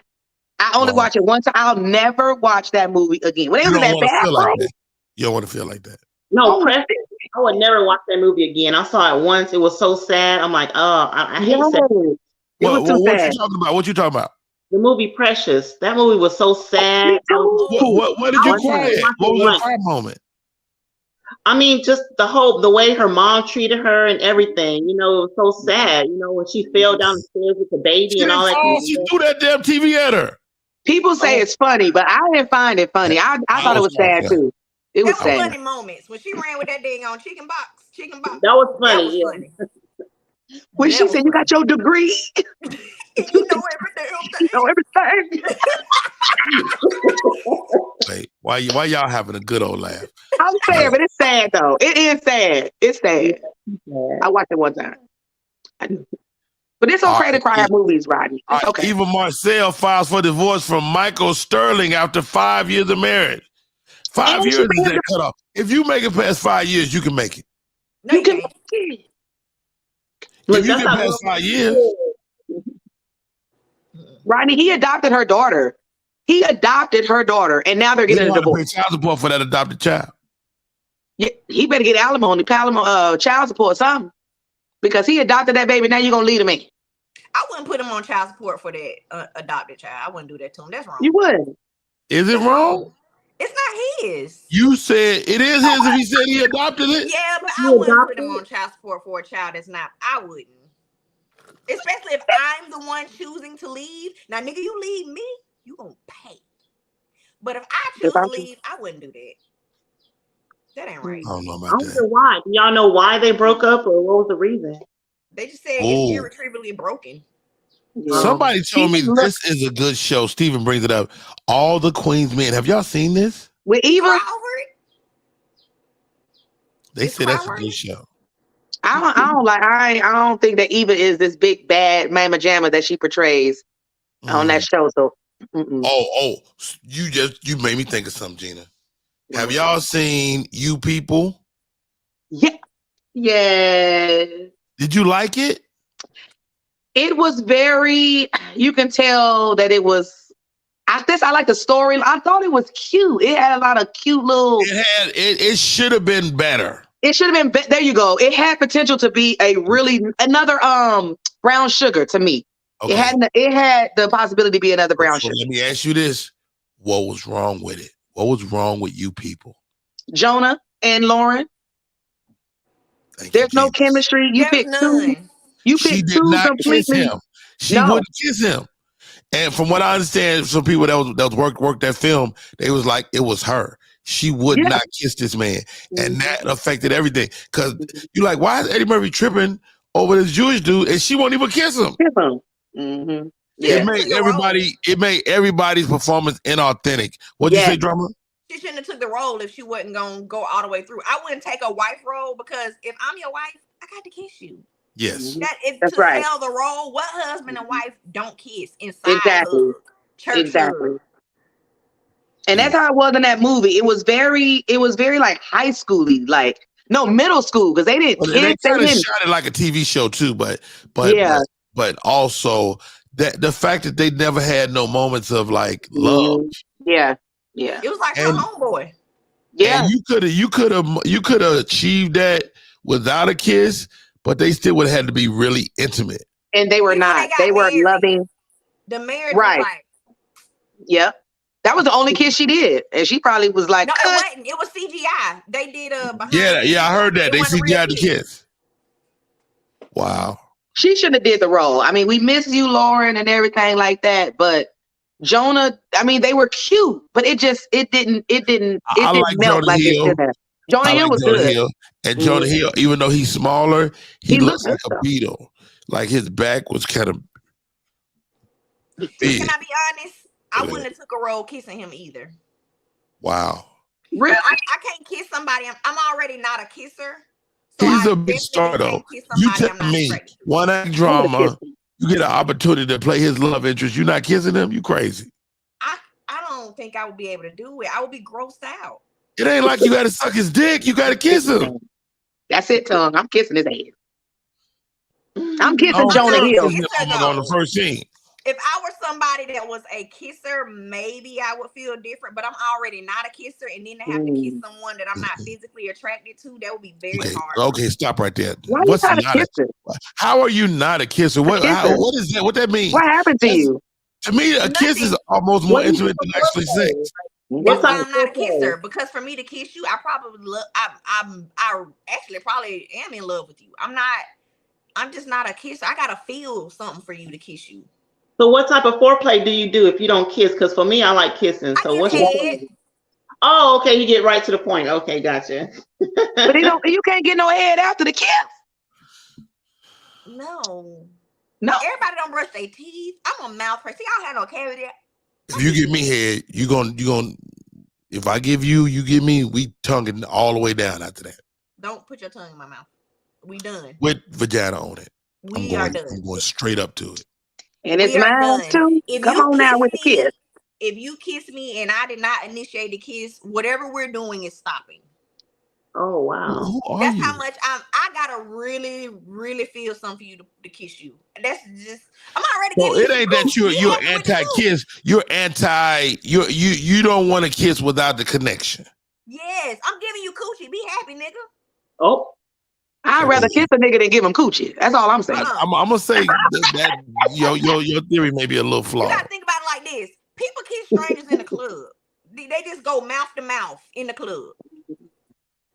I only watch it one time. I'll never watch that movie again. When it was in that bathroom. You don't want to feel like that. No, I would never watch that movie again. I saw it once. It was so sad. I'm like, oh, I hate sad. What you talking about? What you talking about? The movie Precious. That movie was so sad. What did you cry at? What was your cry moment? I mean, just the way her mom treated her and everything. You know, it was so sad. You know, when she fell down the stairs with the baby and all that. She threw that damn TV at her. People say it's funny, but I didn't find it funny. I thought it was sad too. It was sad. Funny moments when she ran with that dang on chicken box. That was funny. That was funny. When she said, "You got your degree." You know everything. You know everything. Wait, why y'all having a good old laugh? I'm sad, but it's sad though. It is sad. It's sad. I watched it one time. But it's okay to cry at movies, Rodney. It's okay. Eva Marcel files for divorce from Michael Sterling after 5 years of marriage. 5 years is that cut off. If you make it past 5 years, you can make it. No, you can't. If you get past 5 years. Rodney, he adopted her daughter. And now they're getting a divorce. Pay child support for that adopted child. Yeah, he better get alimony, child support, or something. Because he adopted that baby, now you're going to leave him in. I wouldn't put him on child support for that adopted child. I wouldn't do that to him. That's wrong. You would. Is it wrong? It's not his. You said it is his if he said he adopted it? Yeah, but I wouldn't put him on child support for a child that's not. I wouldn't. Especially if I'm the one choosing to leave. Now, nigga, you leave me, you gonna pay. But if I choose to leave, I wouldn't do that. That ain't right. I don't know I about don't that. know why. Do y'all know why they broke up or what was the reason? They just said it's irretrievably broken. Somebody told me this is a good show. Steven brings it up. All the Queen's Men. Have y'all seen this? With Eva? They say that's a good show. I don't think that Eva is this big bad mama jamma that she portrays on that show. So, You made me think of something, Gina. Have y'all seen You People? yeah, yeah. Did you like it? It was very. You can tell that it was. I like the story. I thought it was cute. It had a lot of cute little. It should have been better. It should have been. There you go. It had potential to be another Brown Sugar to me. Okay. It had the possibility to be another Brown Sugar. Let me ask you this: what was wrong with it? What was wrong with You People? Jonah and Lauren. There's no chemistry. You picked two. You picked two completely. She wouldn't kiss him. And from what I understand, some people that worked that film, they was like, it was her. She would not kiss this man. And that affected everything. Because you're like, why is Eddie Murphy tripping over this Jewish dude and she won't even kiss him? Mm-hmm. Yeah. It made everybody's performance inauthentic. What'd you say, Drama? She shouldn't have took the role if she wasn't gonna go all the way through. I wouldn't take a wife role because if I'm your wife, I got to kiss you. Yes. That's right. Sell the role. What husband and wife don't kiss inside church? Exactly. And that's how it was in that movie. It was very like high schooly, like middle school, because they didn't kiss. They kind of shot it like a TV show too, but also that the fact that they never had no moments of like love. Yeah. It was like her homeboy. Yeah. And you could have achieved that without a kiss, but they still would have had to be really intimate. And they were not. They were loving. The marriage was like. Yep. That was the only kiss she did. And she probably was like, no, it wasn't. It was CGI. They did behind. Yeah, I heard that. They CGI'd the kiss. Wow. She shouldn't have did the role. I mean, we miss you, Lauren, and everything like that. But Jonah, I mean, they were cute, but it didn't melt like it should have. Jonah Hill was good. And Jonah Hill, even though he's smaller, he looks like a beetle. Like his back was kind of big. Can I be honest? I wouldn't have took a role kissing him either. Wow. Really? I can't kiss somebody. I'm already not a kisser. So he's a big star though. You tell me, one act drama, you get an opportunity to play his love interest. You're not kissing him? You crazy. I don't think I would be able to do it. I would be grossed out. It ain't like you got to suck his dick. You got to kiss him. That's it, tongue. I'm kissing his ass. I'm kissing Jonah Hill. On the first scene. If I were somebody that was a kisser, maybe I would feel different, but I'm already not a kisser, and then to have to kiss someone that I'm not physically attracted to, that would be very hard. Okay, stop right there. Why are you not a kisser? How are you not a kisser? What is that? What that means? What happened to you? To me, a kiss is almost more intimate than actually sex. That's why I'm not a kisser, because for me to kiss you, I probably I actually probably am in love with you. I'm just not a kisser. I gotta feel something for you to kiss you. So what type of foreplay do you do if you don't kiss? Because for me, I like kissing. So what's your... Oh, okay. You get right to the point. Okay, gotcha. But you can't get no head after the kiss. No. Everybody don't brush their teeth. I'm a mouth person. Y'all have no cavity. If you give me head, you gonna. If I give you, you give me. We tonguing all the way down after that. Don't put your tongue in my mouth. We done. With vagina on it. We are done. I'm going straight up to it. And it's mine too. Come on now with the kiss. If you kiss me and I did not initiate the kiss, whatever we're doing is stopping. Oh wow. That's how much I gotta really, really feel something for you to kiss you. That's just I'm already so it ain't that you're anti-kiss. You're anti you don't want to kiss without the connection. Yes, I'm giving you coochie. Be happy, nigga. Oh. I'd rather kiss a nigga than give him coochie. That's all I'm saying. I'm gonna say that your theory may be a little flawed. You gotta think about it like this: people kiss strangers in the club. They just go mouth to mouth in the club.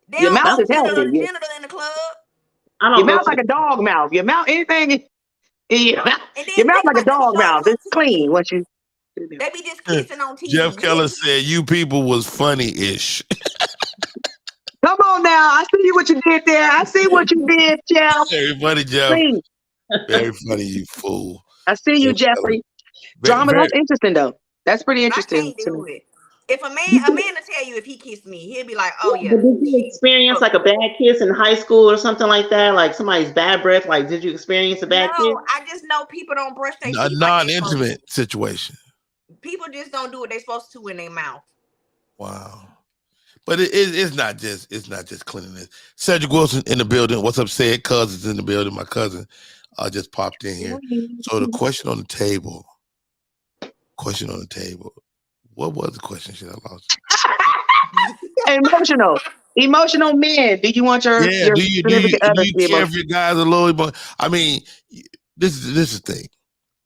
They your don't mouth go is healthy. genital in the club. Your mouth like a dog mouth. Your mouth, anything. Your mouth like a dog mouth. It's clean. Once you. They be just kissing on TV. Jeff Keller said You People was funny-ish. Come on now. I see what you did there. I see what you did, Jeff. Very funny, Jeff. Please. Very funny, you fool. I see you, Jeffrey. Drama, that's interesting, though. That's pretty interesting. I can't do it. If a man will tell you if he kissed me, he'll be like, oh yeah. But did you experience like a bad kiss in high school or something like that? Like somebody's bad breath? Like, did you experience a bad kiss? No, I just know people don't brush their teeth. A non-intimate situation. People just don't do what they're supposed to in their mouth. Wow. But it's not just cleanliness. Cedric Wilson in the building. What's up, Sid? Cousins in the building. My cousin just popped in here. So the question on the table. What was the question? Shit, I lost. Emotional men. Do you want your do you care if your guys are low? I mean, this is the thing.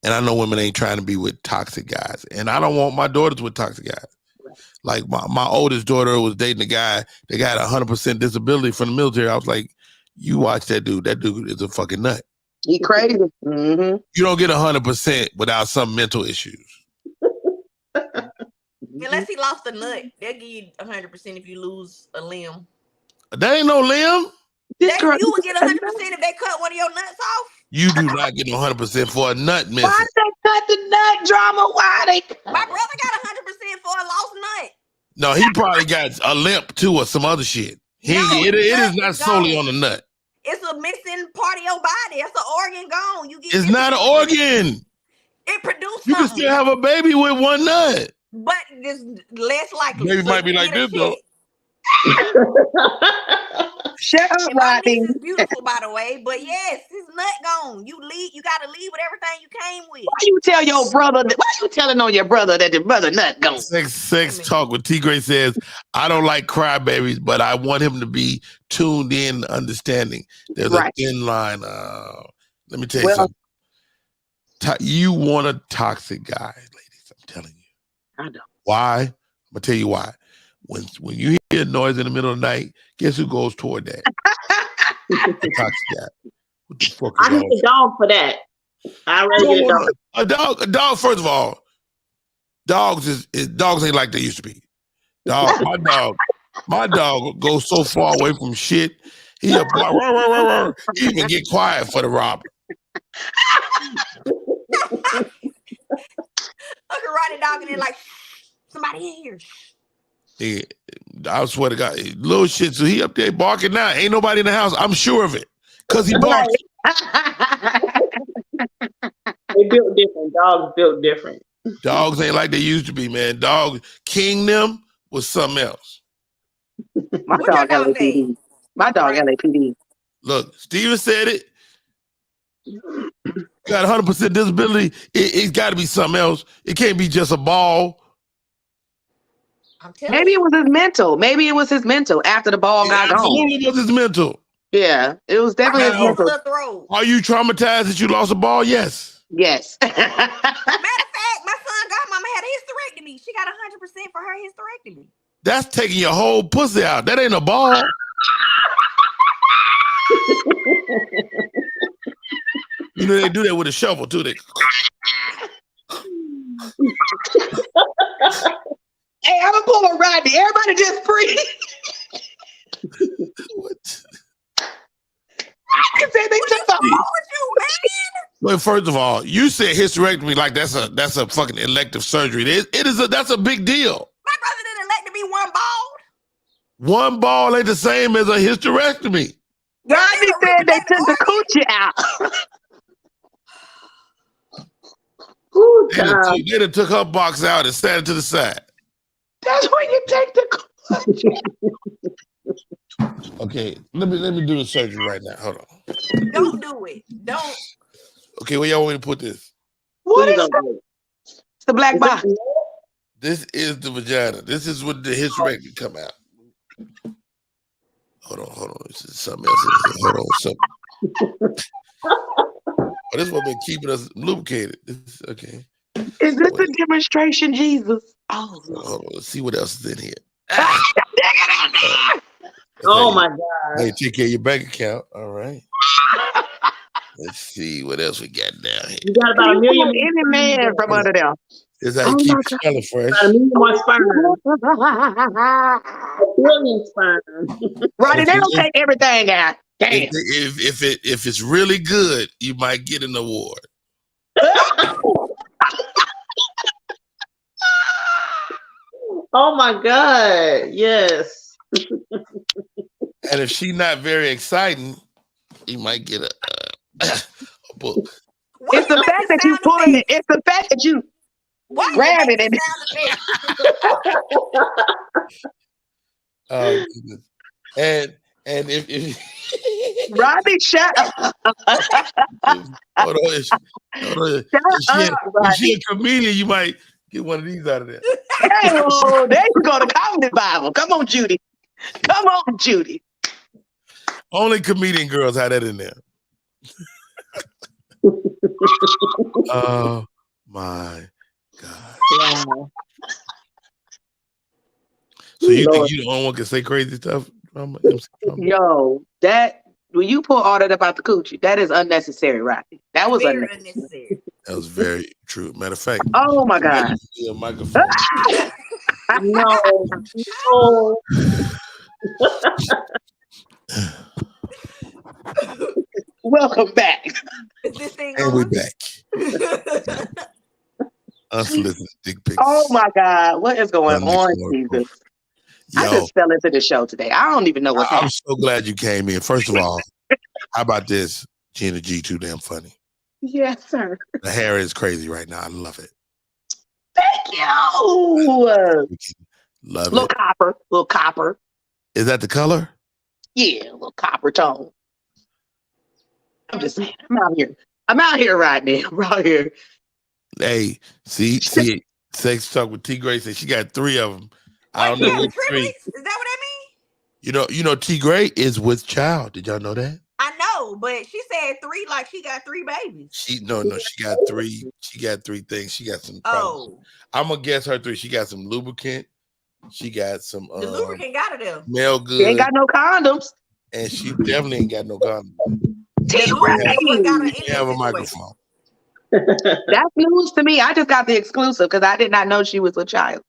And I know women ain't trying to be with toxic guys. And I don't want my daughters with toxic guys. Like my oldest daughter was dating a guy that got 100% disability from the military. I was like, you watch that dude. That dude is a fucking nut. He crazy. Mm-hmm. You don't get 100% without some mental issues. Unless he lost a nut, they'll give you 100% if you lose a limb. That ain't no limb. You would get 100% if they cut one of your nuts off. You do not get 100% for a nut missing. Why they cut the nut drama? My brother got 100% for a lost nut. No, he probably got a limp too or some other shit. It is not solely on the nut. It's a missing part of your body. It's an organ gone. It's not an organ. It produced You can still have a baby with one nut. But it's less likely. Baby might be like this though. Shut up, Rodney. This is beautiful, by the way. But yes, his nut gone. You gotta leave with everything you came with. Why you tell your brother? Why you telling on your brother that the brother nut gone? Sex talk with T Gray says, I don't like crybabies, but I want him to be tuned in, understanding. There's a thin line. Let me tell you something. You want a toxic guy, ladies. I'm telling you. I know. Why? I'm gonna tell you why. When you hear noise in the middle of the night, guess who goes toward that? Toxic guy. What the fuck? I need a dog for that. I really get a dog. A dog. First of all, dogs ain't like they used to be. My dog goes so far away from shit. He even get quiet for the robber. Look at Roddy dog and they're like, somebody in here. Yeah, I swear to God, little shit. So he up there barking now. Ain't nobody in the house. I'm sure of it, cause he barks. They built different. Dogs built different. Dogs ain't like they used to be, man. King them was something else. My dog LAPD. My dog LAPD. Look, Steven said it. Got 100% disability. It's got to be something else. It can't be just a ball. Maybe it was his mental. Maybe it was his mental after the ball got gone. Absolutely was his mental. Yeah, it was definitely his mental. Are you traumatized that you lost a ball? Yes. Yes. Matter of fact, my son godmama had a hysterectomy. She got 100% for her hysterectomy. That's taking your whole pussy out. That ain't a ball. You know they do that with a shovel too. Hey, I'm gonna pull a Rodney. Everybody just breathe. What? I said they took the wrong with you, man? Well, first of all, you said hysterectomy like that's a fucking elective surgery. That's a big deal. My brother didn't elect to be one ball. One ball ain't the same as a hysterectomy. Rodney said they took the coochie out. They done took her box out and sat it to the side. That's when you take the coochie. Okay, let me do the surgery right now. Hold on. Don't do it. Don't. Okay, where y'all want me to put this? What is that? It's the black box. This is the vagina. This is what the hysterectomy come out. Hold on. This is something else. Hold on, something. Oh, this is what been keeping us lubricated. Okay. Is this a demonstration, Jesus? Oh, hold on. Let's see what else is in here. Oh my God. Hey, take care of your bank account. All right. Let's see what else we got down here. You got about $1 million. Any man from under there. This is how you keep it smelling fresh. $1 million more sperm. $1 billion sperm. Rodney, they don't take everything out. Damn. If it's really good, you might get an award. Oh my God. Yes. And if she's not very exciting, you might get a book. Why It's the you fact making that you sound pulling it. effects? It's the fact that you Why you grab it making and sound effects? Oh goodness. And if Rodney, shut up. hold on, Shut up, if she Rodney. a comedian, you might get one of these out of there. Hey, oh, there you go, the comedy Bible. Come on, Judy. Come on, Judy. Only comedian girls have that in there. Oh my God. Wow. So you Lord. think you the only one can say crazy stuff? MC Drama? Yo, that when you pull all that about the coochie, that is unnecessary, Rodney. That was Very unnecessary. unnecessary. That was very true. Matter of fact, Oh my God. yeah, microphone. No. No. Welcome back. Is this thing And we're on? back. Unsolicited dick pics. Oh my God. What is going Done next on, door. Jesus? Yo, I just fell into the show today. I don't even know what's I'm happening. so glad you came in. First of all, how about this? Gina G, too damn funny. Yes, sir. The hair is crazy right now. I love it. Thank you. Love Little it. copper. Little copper. Is that the color? Yeah, a little copper tone. I'm just saying. I'm out here right now. I'm out here. Hey, see, Sex Talk with T. Gray said she got 3 of them. I What, don't you know have which a 3. triplets? Is that what that means? You know, T. Gray is with child. Did y'all know that? I know, but she said 3 like she got 3 babies. She got 3. She got 3 things. She got some problems. Oh, I'm gonna guess her 3. She got some lubricant. She got some the lubricant got it there. smell She ain't good, got no condoms. and she definitely ain't got no condom. The lubricant is what got her in We this have a situation. microphone. That's news to me. I just got the exclusive because I did not know she was a child.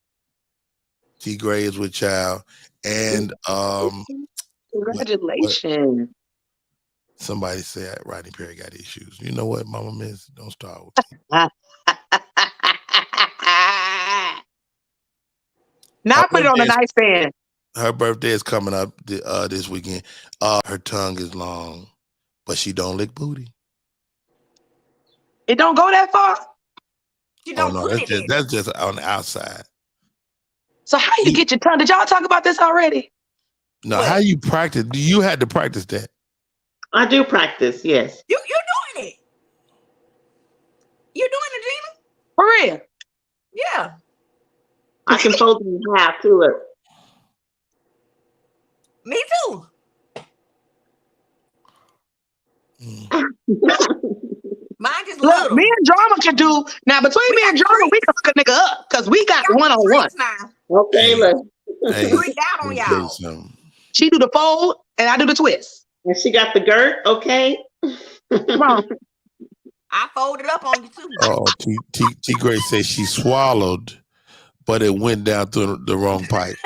T. Gray is with child, and Congratulations. somebody said Rodney Perry got issues. You know what, Mama Miss? Don't start with me. Not put it on the nightstand. Her birthday is coming up this weekend. Her tongue is long, but she don't lick booty. It don't go that far. You don't put it in. That's just on the outside. So how you get your tongue? Did y'all talk about this already? No, What? how you practice? You had to practice that. I do practice, yes. You're doing it. You're doing it, Gina? For real? Yeah. I can fold them in half too. Look. Me too. Mine just Look, little. me and Drama can do now. Between me and Drama, we can hook a nigga up because we got one-on-one. Okay, look. Hey, Freaked out on let me tell you y'all. something. She do the fold and I do the twist. And she got the girt, okay? Come on. I folded up on you too. Oh, T. Gray says she swallowed, but it went down through the wrong pipe.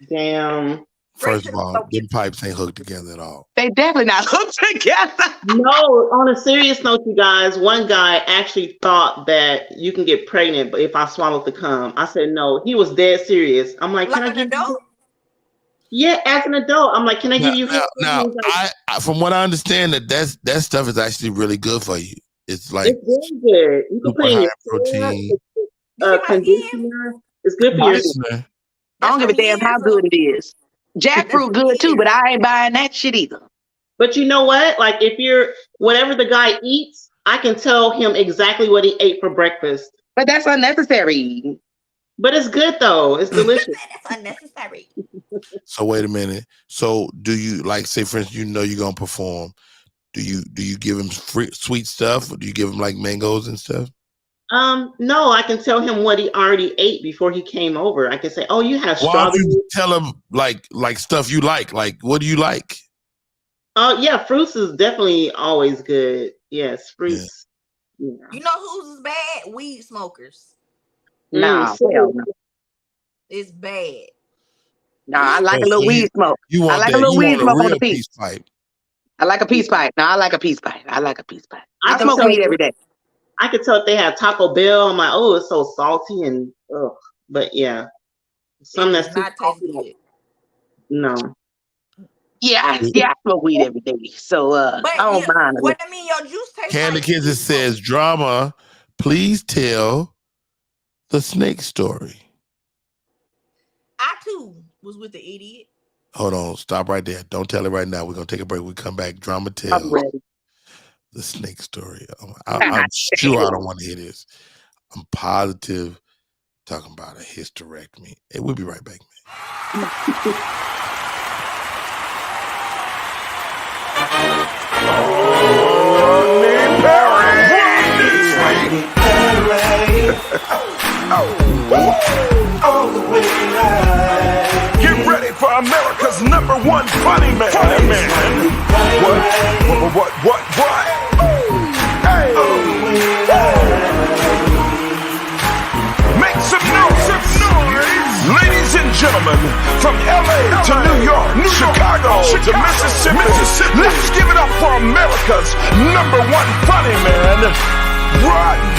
Damn. First of all, them pipes ain't hooked together at all. They definitely not hooked together. No, on a serious note, you guys, one guy actually thought that you can get pregnant but if I swallowed the cum. I said no. He was dead serious. I'm like, Like can I an give adult? you? Yeah, as an adult. I'm like, can I give you? Now, I from what I understand, that stuff is actually really good for you. It's like it's very good. You can super put in high your protein. conditioner. It's good for your. Listener. I don't give a damn how good it is. Jackfruit good too, but I ain't buying that shit either. But you know what? Like if you're whatever the guy eats, I can tell him exactly what he ate for breakfast. But that's unnecessary. But it's good though. It's delicious. That's unnecessary. So wait a minute. So do you like say for instance, you know you're gonna perform? Do you give him sweet stuff, or do you give him like mangoes and stuff? No, I can tell him what he already ate before he came over. I can say, "Oh, you have Why strawberry." don't you tell him like stuff you like? Like what do you like? Oh, yeah, fruits is definitely always good. Yes, fruits. Yeah. You know who's is bad? Weed smokers. Nah, hell no. It's bad. Nah, I like a little weed smoke. I like a little weed smoke on the peace pipe. I like a peace pipe. No, I like a peace pipe. I like a peace pipe. I can smoke tell weed you- every day. I could tell if they have Taco Bell. I'm like, oh, it's so salty and ugh. But yeah, some It that's does too not taste salty. good. No. Yeah, I smoke weed every day, so But I don't mind what it. I mean, your juice tastes Candy like Kids sea says, drama, please tell the snake story. I too was with the idiot. Hold on, stop right there. Don't tell it right now. We're gonna take a break. We come back. Drama I'm tells ready. the snake story. I'm sure I don't want to hear this. I'm positive talking about a hysterectomy. Hey, we'll be right back, man. Get ready for America's #1 funny man. What? Hey. Make some noise. Ladies and gentlemen, from LA to New York, Chicago to Mississippi, let's give it up for America's #1 funny man, Rodney.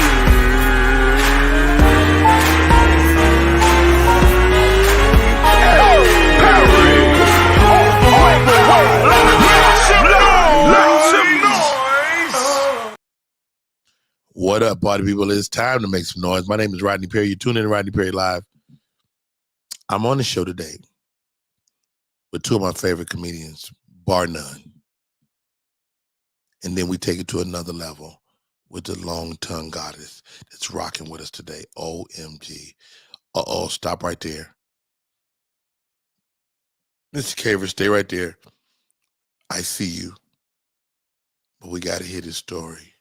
What up, party people? It's time to make some noise. My name is Rodney Perry. You tune in to Rodney Perry Live. I'm on the show today with two of my favorite comedians, bar none. And then we take it to another level with the long-tongue goddess that's rocking with us today. OMG. Uh-oh, stop right there. Mr. Caver, stay right there. I see you. But we got to hear this story.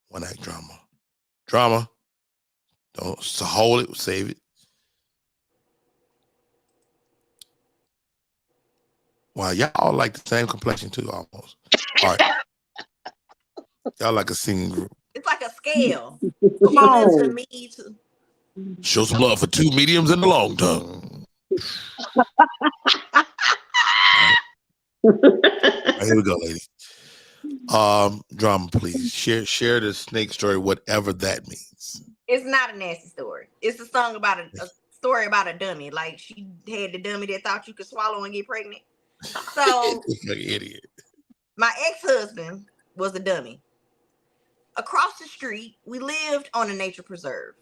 One act drama. Drama. Don't hold it, save it. Wow, y'all all like the same complexion too, almost. All right. Y'all like a singing group. It's like a scale. Come on. To me, to Show some love for two mediums and the long tongue. All right, here we go, ladies. Drama, please. Share the snake story, whatever that means. it's not a nasty story. It's a song about a story about a dummy. Like she had the dummy that thought you could swallow and get pregnant. So Like an idiot. my ex-husband was a dummy. Across the street, we lived on a nature preserve.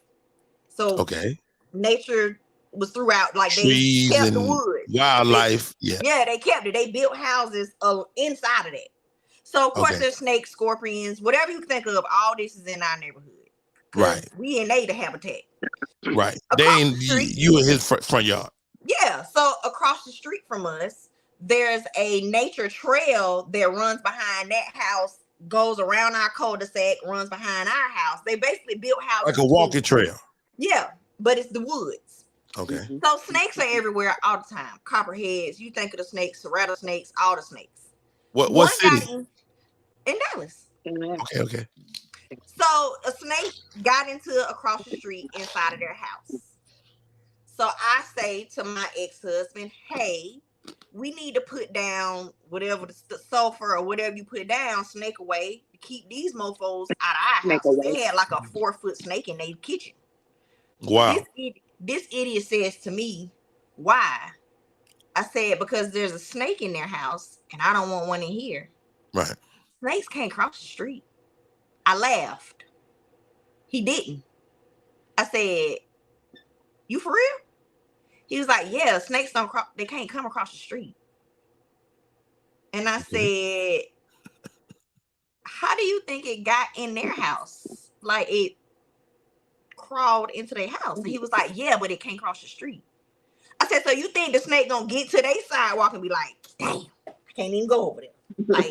So Okay. nature was throughout, like Trees they kept and the woods. wildlife. Yeah. Yeah, they kept it. They built houses inside of that. So of course Okay. there's snakes, scorpions, whatever you can think of. All this is in our neighborhood. Right. We in the habitat. Right. They Across ain't the street. you in his front yard. Yeah. So across the street from us, there's a nature trail that runs behind that house, goes around our cul-de-sac, runs behind our house. They basically built houses. Like a walking trail. Yeah, but it's the woods. Okay. So snakes are everywhere all the time. Copperheads, you think of the snakes, rattlesnakes, all the snakes. What One city? got in Dallas. Okay. So a snake got into across the street inside of their house. So I say to my ex-husband, hey, we need to put down whatever the sulfur or whatever you put down, snake away, to keep these mofos out of our house. They had like a 4-foot snake in their kitchen. Wow. This idiot says to me, why? I said, because there's a snake in their house and I don't want one in here. Right. Snakes can't cross the street. I laughed. He didn't. I said, you for real? He was like, yeah, snakes they can't come across the street. And I said, how do you think it got in their house? Like it crawled into their house. And he was like, yeah, but it can't cross the street. I said, so you think the snake gonna get to their sidewalk and be like, damn, I can't even go over there. Like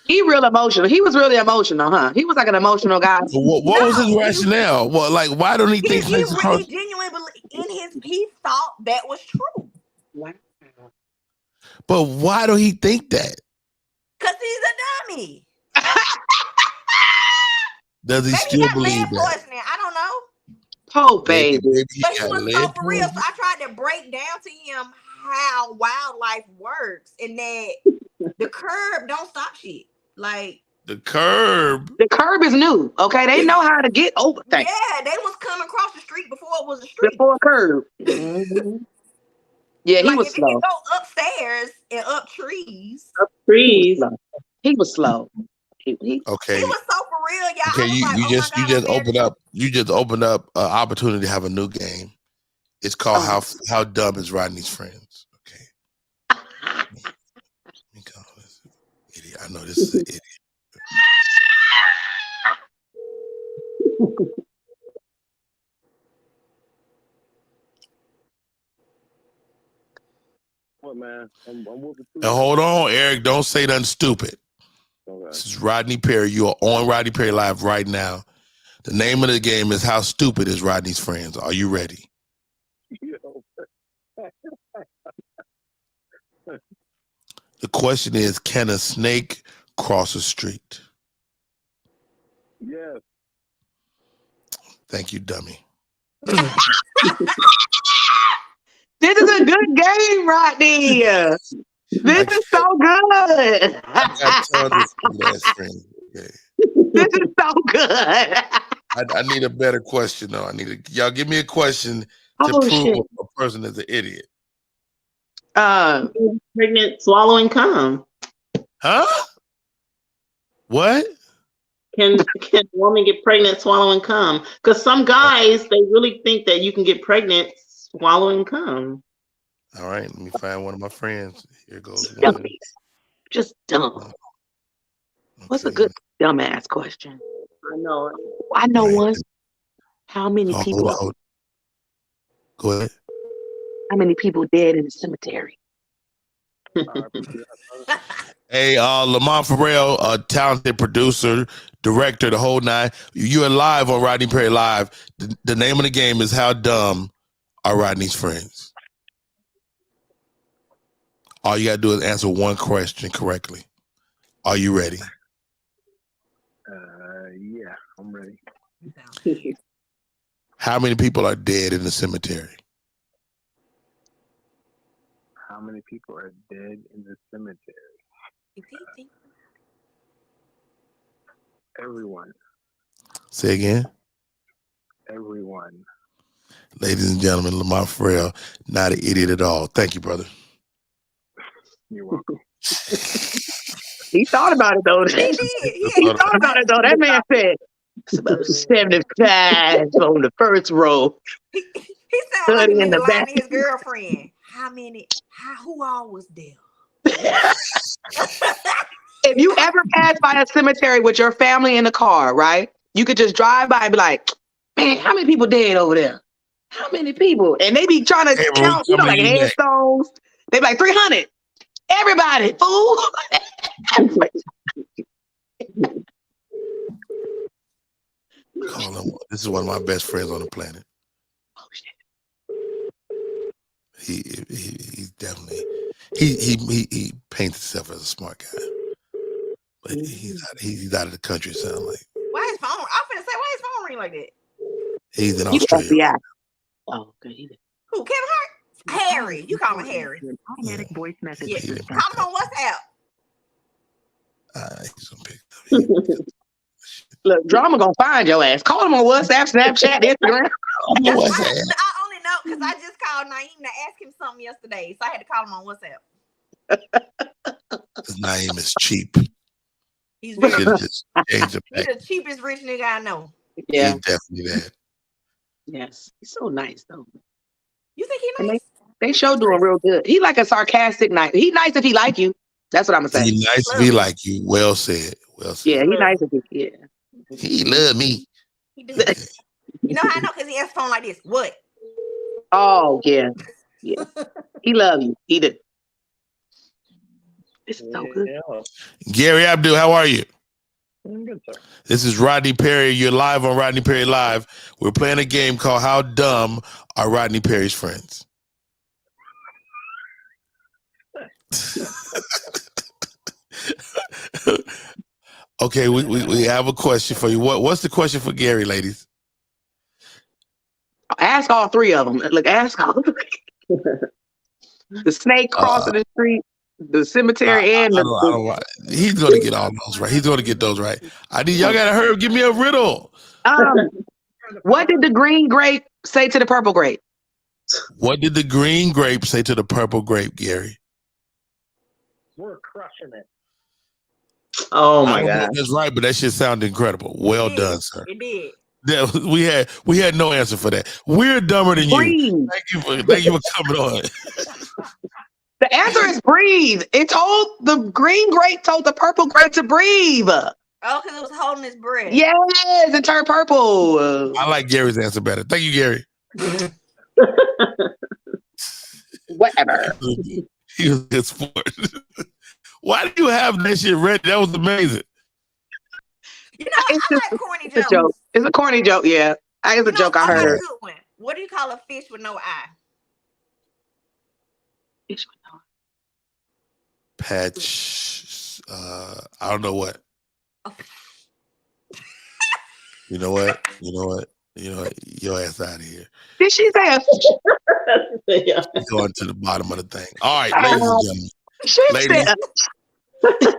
He real emotional. He was really emotional, huh? He was like an emotional guy. What was his rationale? Well, like, why don't he think snakes across? He genuinely he thought that was true. Wow. But why do he think that? Because he's a dummy. Does he Maybe still he got believe lead that? poisoning. I don't know. Oh, baby. Maybe But he got was lead so for real. poisoning? So I tried to break down to him how wildlife works and that the curb don't stop shit. Like The curb. The curb is new. Okay, they know how to get over things. Yeah, they was coming across the street before it was a street. Before a curb. Mm-hmm. Yeah, he Like was if slow. you go upstairs and up trees. Trees. He was slow. Okay. It was so for real, y'all. Okay, I was like, you oh just my God, you just opened up an opportunity to have a new game. It's called How Dumb is Rodney's Friends. Okay. Let me call this idiot. I know this is an idiot. What, man? I'm whooping too. Now hold on, Eric. Don't say nothing stupid. Okay. This is Rodney Perry. You are on Rodney Perry Live right now. The name of the game is How Stupid is Rodney's Friends. Are you ready? The question is, can a snake cross a street? Yes. Thank you, dummy. This is a good game, Rodney. This is so good. I got tons of stupid-ass friends. Okay. This is so good. I need a better question, though. Y'all give me a question to prove shit. a person is an idiot. Pregnant, swallowing cum. Huh? What? Can a woman get pregnant swallowing cum? Because some guys, they really think that you can get pregnant swallowing cum. All right, let me find one of my friends. Here goes one. Dummies. Just dumb. Okay. What's a good dumbass question? I know. I know Right. one. How many people? Go ahead. How many people dead in the cemetery? Hey, Lamont Farrell, a talented producer, director, the whole nine. You are live on Rodney Perry Live. The name of the game is How Dumb Are Rodney's Friends? All you got to do is answer one question correctly. Are you ready? Yeah, I'm ready. How many people are dead in the cemetery? How many people are dead in the cemetery? Everyone. Say again. Everyone. Ladies and gentlemen, Lamont Farrell, not an idiot at all. Thank you, brother. You're welcome. He thought about it though. He did. He thought about it though. That man said it's about 75 on the first row. He sounded like 30 he in the lying back. to his girlfriend. Who all was there? If you ever pass by a cemetery with your family in the car, right? You could just drive by and be like, man, how many people dead over there? How many people? And they be trying to count, you know, like headstones. They be like 300. Everybody, fool. This is one of my best friends on the planet. Oh, shit. He's definitely he paints himself as a smart guy, but he's out of the country. It sounds like. Why his phone? I'm finna say why his phone ring like that. He's in He's Australia. FBI. Oh, good. Who? Kevin Hart? Harry. You call him Harry. Automatic voice message. Yeah. He Call him on WhatsApp. He's gonna pick up. Look, Drama gonna find your ass. Call him on WhatsApp, Snapchat, Instagram. I only know because I just called Naeem to ask him something yesterday, so I had to call him on WhatsApp. His name is cheap. He's He rich. should've just changed it He's back. the cheapest rich nigga I know. Yeah. He's definitely that. Yes. He's so nice though. You think he And nice? they show doing real good. He like a sarcastic nice. He nice if he like you. That's what I'm gonna say. He's nice to be like you. Well said. Well said. Yeah, he nice if he He love me. He do. You know how I know? Because he has a phone like this. What? Oh yeah. Yeah. He love you. He did. This is so good. Yeah. Gary Abdul, how are you? I'm good, sir. This is Rodney Perry. You're live on Rodney Perry Live. We're playing a game called How Dumb Are Rodney Perry's Friends? Okay, we have a question for you. What's the question for Gary, ladies? Ask all three of them. Look, ask all three. The snake crossing the street. The cemetery and he's gonna get all those right. He's gonna get those right. Y'all gotta hurry. Give me a riddle. What did the green grape say to the purple grape? What did the green grape say to the purple grape, Gary? We're crushing it. Oh I my don't know God. if that's right, but that shit sounded incredible. Well done, sir. It did. Yeah, we had no answer for that. We're dumber than you. Breathe. Thank you for coming on. The answer is breathe. The green grape told the purple grape to breathe. Oh, because it was holding his breath. Yes, it turned purple. I like Gary's answer better. Thank you, Gary. Whatever. He was a good sport. Why do you have that shit ready? That was amazing. You know, I like corny It's a jokes. joke. It's a corny joke, yeah. It's a joke I got heard. a good one. What do you call a fish with no eye? Patch. I don't know what. You know what? Your ass out of here. Did she say Yeah. Going to the bottom of the thing. All right, ladies and gentlemen. she Ladies, said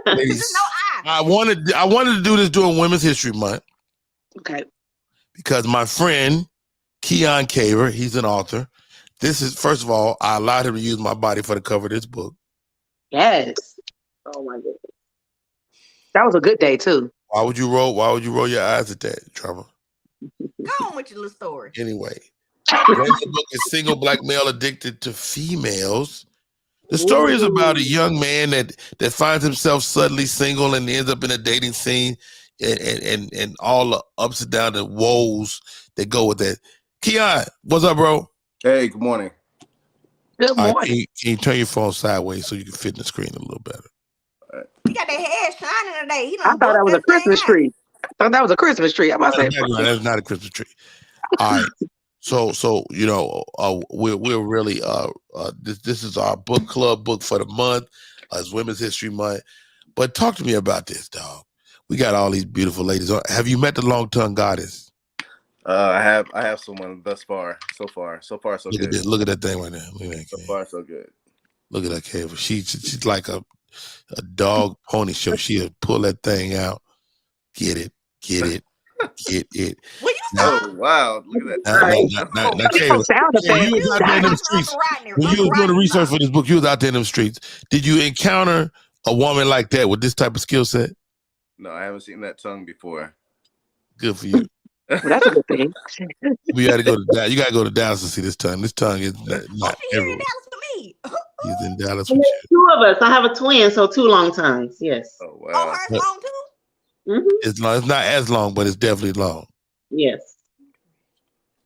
ladies, There's no eye. I wanted to do this during Women's History Month okay. because my friend Keon Caver, he's an author. This is, first of all, I allowed him to use my body for the cover of this book. Yes. Oh my goodness. That was a good day too. Why would you roll your eyes at that, Trevor? Go on with your little story. Anyway, the book is Single Black Male Addicted to Females. The story is about a young man that finds himself suddenly single and ends up in a dating scene and all the ups and downs and woes that go with that. Keon, what's up, bro? Hey, good morning. Good morning. Can you turn your phone sideways so you can fit in the screen a little better? He got that head shining today. He I thought that was a Christmas tree. I'm about to say. That's not a Christmas tree. All right. So we're really this is our book club book for the month. It's Women's History Month. But talk to me about this, dog. We got all these beautiful ladies. Have you met the long tongue goddess? I have someone thus far. So far, so good. Look at that thing right there. So far, so good. Look at that cave. She's like a dog pony show. She'll pull that thing out. Get it. Will you Oh wow! Look at that. Now, Kayla, you was out there in them streets. When you was doing the research for this book, you was out there in them streets. Did you encounter a woman like that with this type of skill set? No, I haven't seen that tongue before. Good for you. Well, that's a good thing. You got to go to Dallas. You got to go to Dallas to see this tongue. This tongue is not Here in everywhere. Dallas for me. He's in Dallas And with there's you. 2 of us. I have a twin, so 2 long tongues. Yes. Oh Oh, wow! hers long too? Mm-hmm. It's long. It's not as long, but it's definitely long. Yes.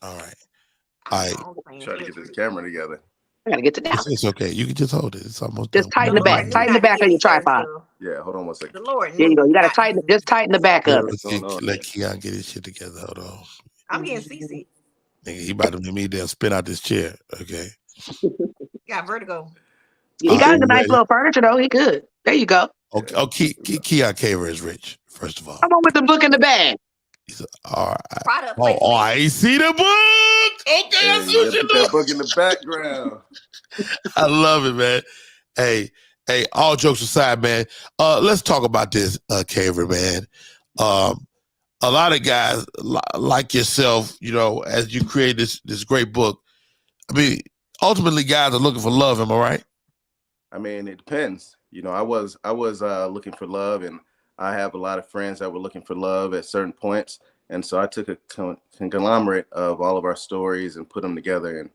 All right. Try to get this camera together. I gotta get to that. It's okay. You can just hold it. It's almost Just done. tighten the back. Tighten the back of your tripod. Yeah, hold on one The second. Lord. There you go. You gotta tighten. Just tighten the back of it. Let Keon get his shit together. Hold on. I'm getting CC. Nigga, he about to make me damn spin out this chair. Okay. Got vertigo. He got a nice little furniture though. He good. There you go. Okay. Oh, Keon Caver is rich. First of all, Come on with the book in the bag. he's all right. Product Oh, placement. I see the book. Okay, I see what you're Put doing. that book in the background. I love it, man. Hey, all jokes aside, man. Let's talk about this, Caver, man. A lot of guys like yourself, as you create this great book. I mean, ultimately, guys are looking for love. Am I right? I mean, it depends. I was looking for love, and I have a lot of friends that were looking for love at certain points. And so I took a conglomerate of all of our stories and put them together,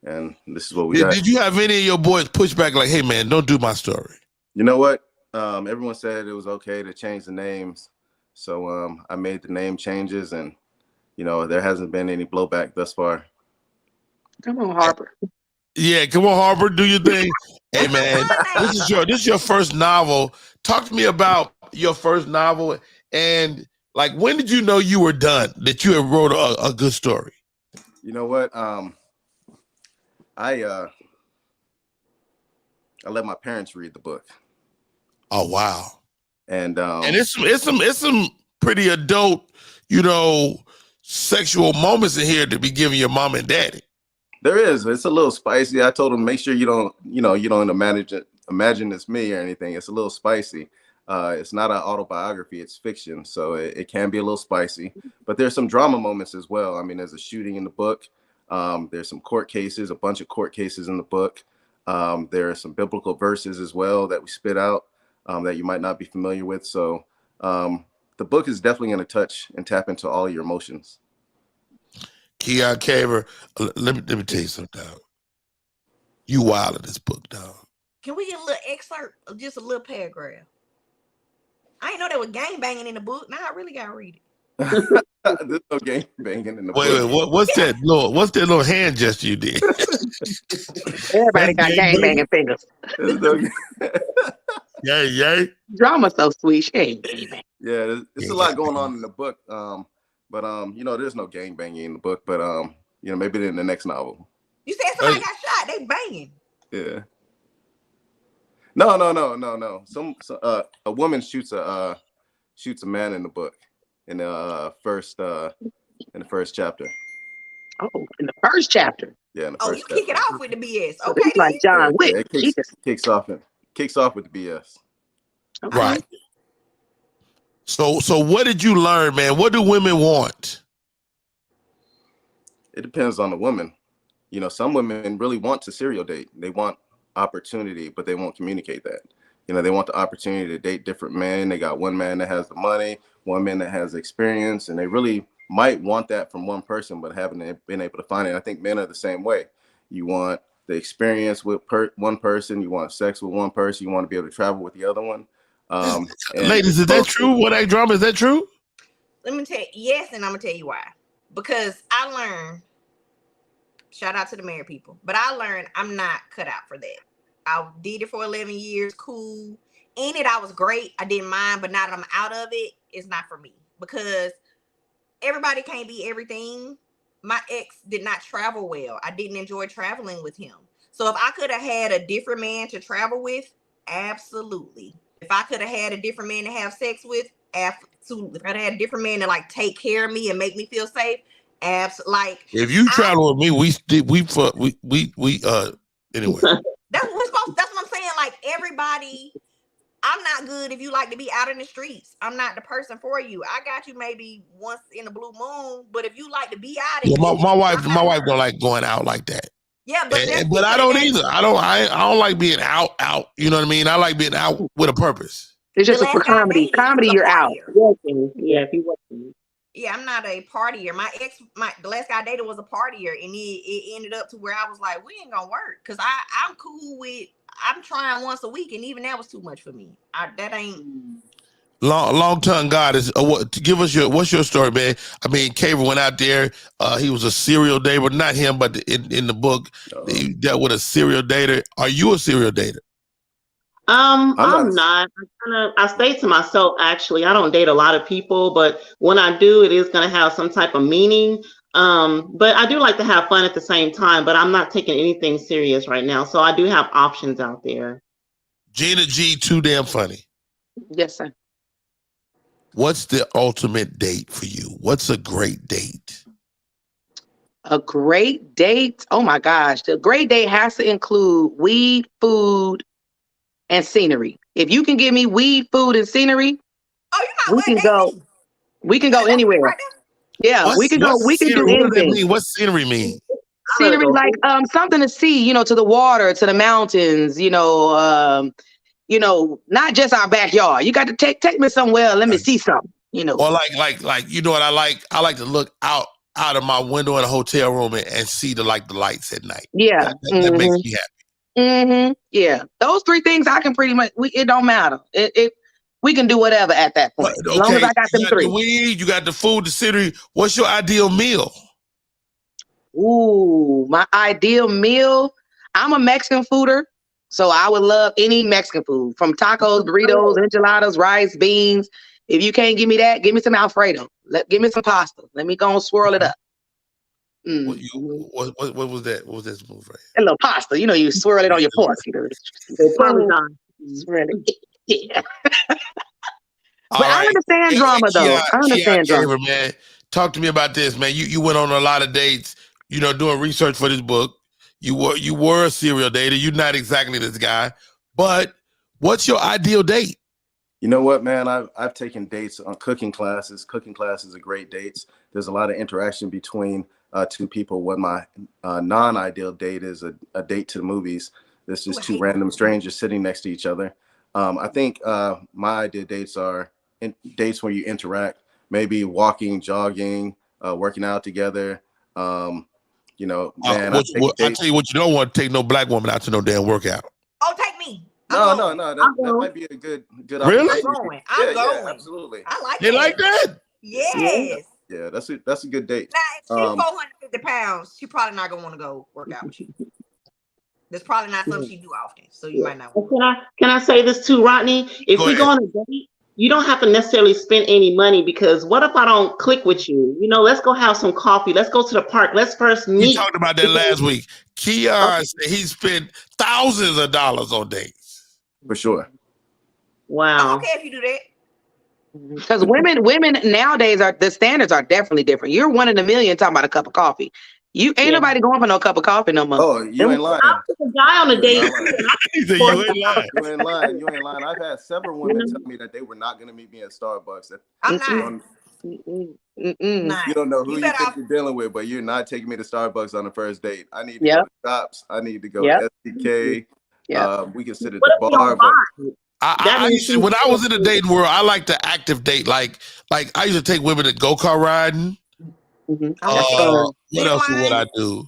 and this is what we got. Did you have any of your boys push back like, hey, man, don't do my story? You know what? Everyone said it was okay to change the names. So I made the name changes, and, there hasn't been any blowback thus far. Come on, Harper. Yeah, come on, Harper, do your thing. Hey, man, this is your first novel. Talk to me about your first novel, and like, when did you know you were done, that you had wrote a good story? You know what? I let my parents read the book. Oh, wow. And it's some pretty adult, sexual moments in here to be giving your mom and daddy. there is. It's a little spicy. I told them, make sure you don't imagine it's me or anything. It's a little spicy. It's not an autobiography, it's fiction. So it can be a little spicy, but there's some drama moments as well. I mean, there's a shooting in the book. There's some court cases, a bunch of court cases in the book. There are some biblical verses as well that we spit out that you might not be familiar with. So the book is definitely going to touch and tap into all your emotions. Keon Caver, let me tell you something, dog. You wild in this book, dog. Can we get a little excerpt of just a little paragraph? I didn't know there was gang banging in the book. Now I really gotta read it. There's no gang banging in the book. Wait, what's that little hand gesture you did? Everybody got gang banging fingers. Yay. Drama's so sweet. She ain't gang banging. Yeah, it's a lot going on in the book. But there's no gang banging in the book. But maybe in the next novel. You said somebody got shot. They banging. Yeah. No. A woman shoots a man in the book in the first chapter. Oh, in the first chapter. Yeah. In the first chapter. Kick it off with the BS. So Okay. it's like John Wick. Yeah, it kicks off with the BS. Okay. Right. So what did you learn, man? What do women want? It depends on the woman. Some women really want to serial date. They want opportunity, but they won't communicate that. They want the opportunity to date different men. They got one man that has the money, one man that has the experience, and they really might want that from one person, but haven't been able to find it. I think men are the same way. You want the experience with one person. You want sex with one person. You want to be able to travel with the other one. Ladies, is that true? What that drama, is that true? Let me tell you, yes, and I'm gonna tell you why. Because I learned, shout out to the married people, but I learned I'm not cut out for that. I did it for 11 years, cool. In it, I was great. I didn't mind, but now that I'm out of it, it's not for me. Because everybody can't be everything. My ex did not travel well. I didn't enjoy traveling with him. So if I could have had a different man to travel with, absolutely. If I could have had a different man to have sex with, absolutely. If I had a different man to take care of me and make me feel safe, absolutely. If you travel with me, anyway. That's what I'm saying. Everybody, I'm not good if you like to be out in the streets. I'm not the person for you. I got you maybe once in a blue moon, but if you like to be out, my wife don't like going out like that. Yeah, but I don't either. I don't like being out. You know what I mean? I like being out with a purpose. It's just for comedy. Comedy, you're out. Yeah, if you working. Yeah, I'm not a partier. The last guy I dated was a partier, and it ended up to where I was like, we ain't gonna work, because I'm cool with. I'm trying once a week, and even that was too much for me. That ain't. Long tongue God is give us what's your story, man? I mean, Caver went out there. He was a serial dater, not him, but in the book, he dealt with a serial dater. Are you a serial dater? I'm not. I stay to myself, actually. I don't date a lot of people, but when I do, it is going to have some type of meaning. But I do like to have fun at the same time, but I'm not taking anything serious right now. So I do have options out there. Gina G, too damn funny. Yes, sir. What's the ultimate date for you? What's a great date? A great date? Oh my gosh. The great date has to include weed, food, and scenery. If you can give me weed, food, and scenery, we can go anywhere. Right, yeah, we can go. We can do anything. What does that mean? What's scenery mean? Scenery, like something to see. To the water, to the mountains. Not just our backyard. You got to take me somewhere. Let me see something. Or like you know what I like? I like to look out of my window in a hotel room and see the lights at night. Yeah, that makes me happy. Mm-hmm. Yeah, those three things I can pretty much. It don't matter. We can do whatever at that point. As long as I got them three. The weed, you got the food, the scenery. What's your ideal meal? Ooh, my ideal meal. I'm a Mexican fooder, so I would love any Mexican food, from tacos, burritos, enchiladas, rice, beans. If you can't give me that, give me some Alfredo. Give me some pasta. Let me go and swirl it up. What was that? What was that move right? A little pasta. You swirl it on your fork. Yeah. But I understand drama, though. I understand drama. Man, talk to me about this, man. You went on a lot of dates, doing research for this book. You were a serial dater. You're not exactly this guy, But what's your ideal date? You know what, man? I've taken dates on cooking classes. Cooking classes are great dates. There's a lot of interaction between two people. What my non-ideal date is a date to the movies. There's just two random strangers sitting next to each other. I think my ideal dates are dates where you interact, maybe walking, jogging, working out together. You know, man, I tell you what, you don't want to take no black woman out to no damn workout. Oh, take me. No. That might be a good Really? I'm going. Yeah, absolutely. I like They that. like that? Yes. Yeah, that's a good date. Now, if she's 450 pounds, she probably not gonna want to go work out with you. That's probably not something she do often, so you might not want to. Can I say this too, Rodney? If we go on a date, you don't have to necessarily spend any money, because what if I don't click with you? You know, let's go have some coffee. Let's go to the park. Let's first meet. We talked about that last week. Keon said he spent thousands of dollars on dates. For sure. Wow. I'm okay if you do that. Because women nowadays the standards are definitely different. You're one in a million talking about a cup of coffee. You ain't nobody going for no cup of coffee no more. Oh, you ain't lying. I took a guy on a date. He said, you ain't lying. You ain't lying. You ain't lying. I've had several women tell me that they were not going to meet me at Starbucks. I'm not. You don't know who you think you're dealing with, but you're not taking me to Starbucks on the first date. I need to go to shops. I need to go to SDK. We can sit at the bar. I used to, when I was in the dating world, I like the active date. Like I used to take women to go-kart riding. What else would I do?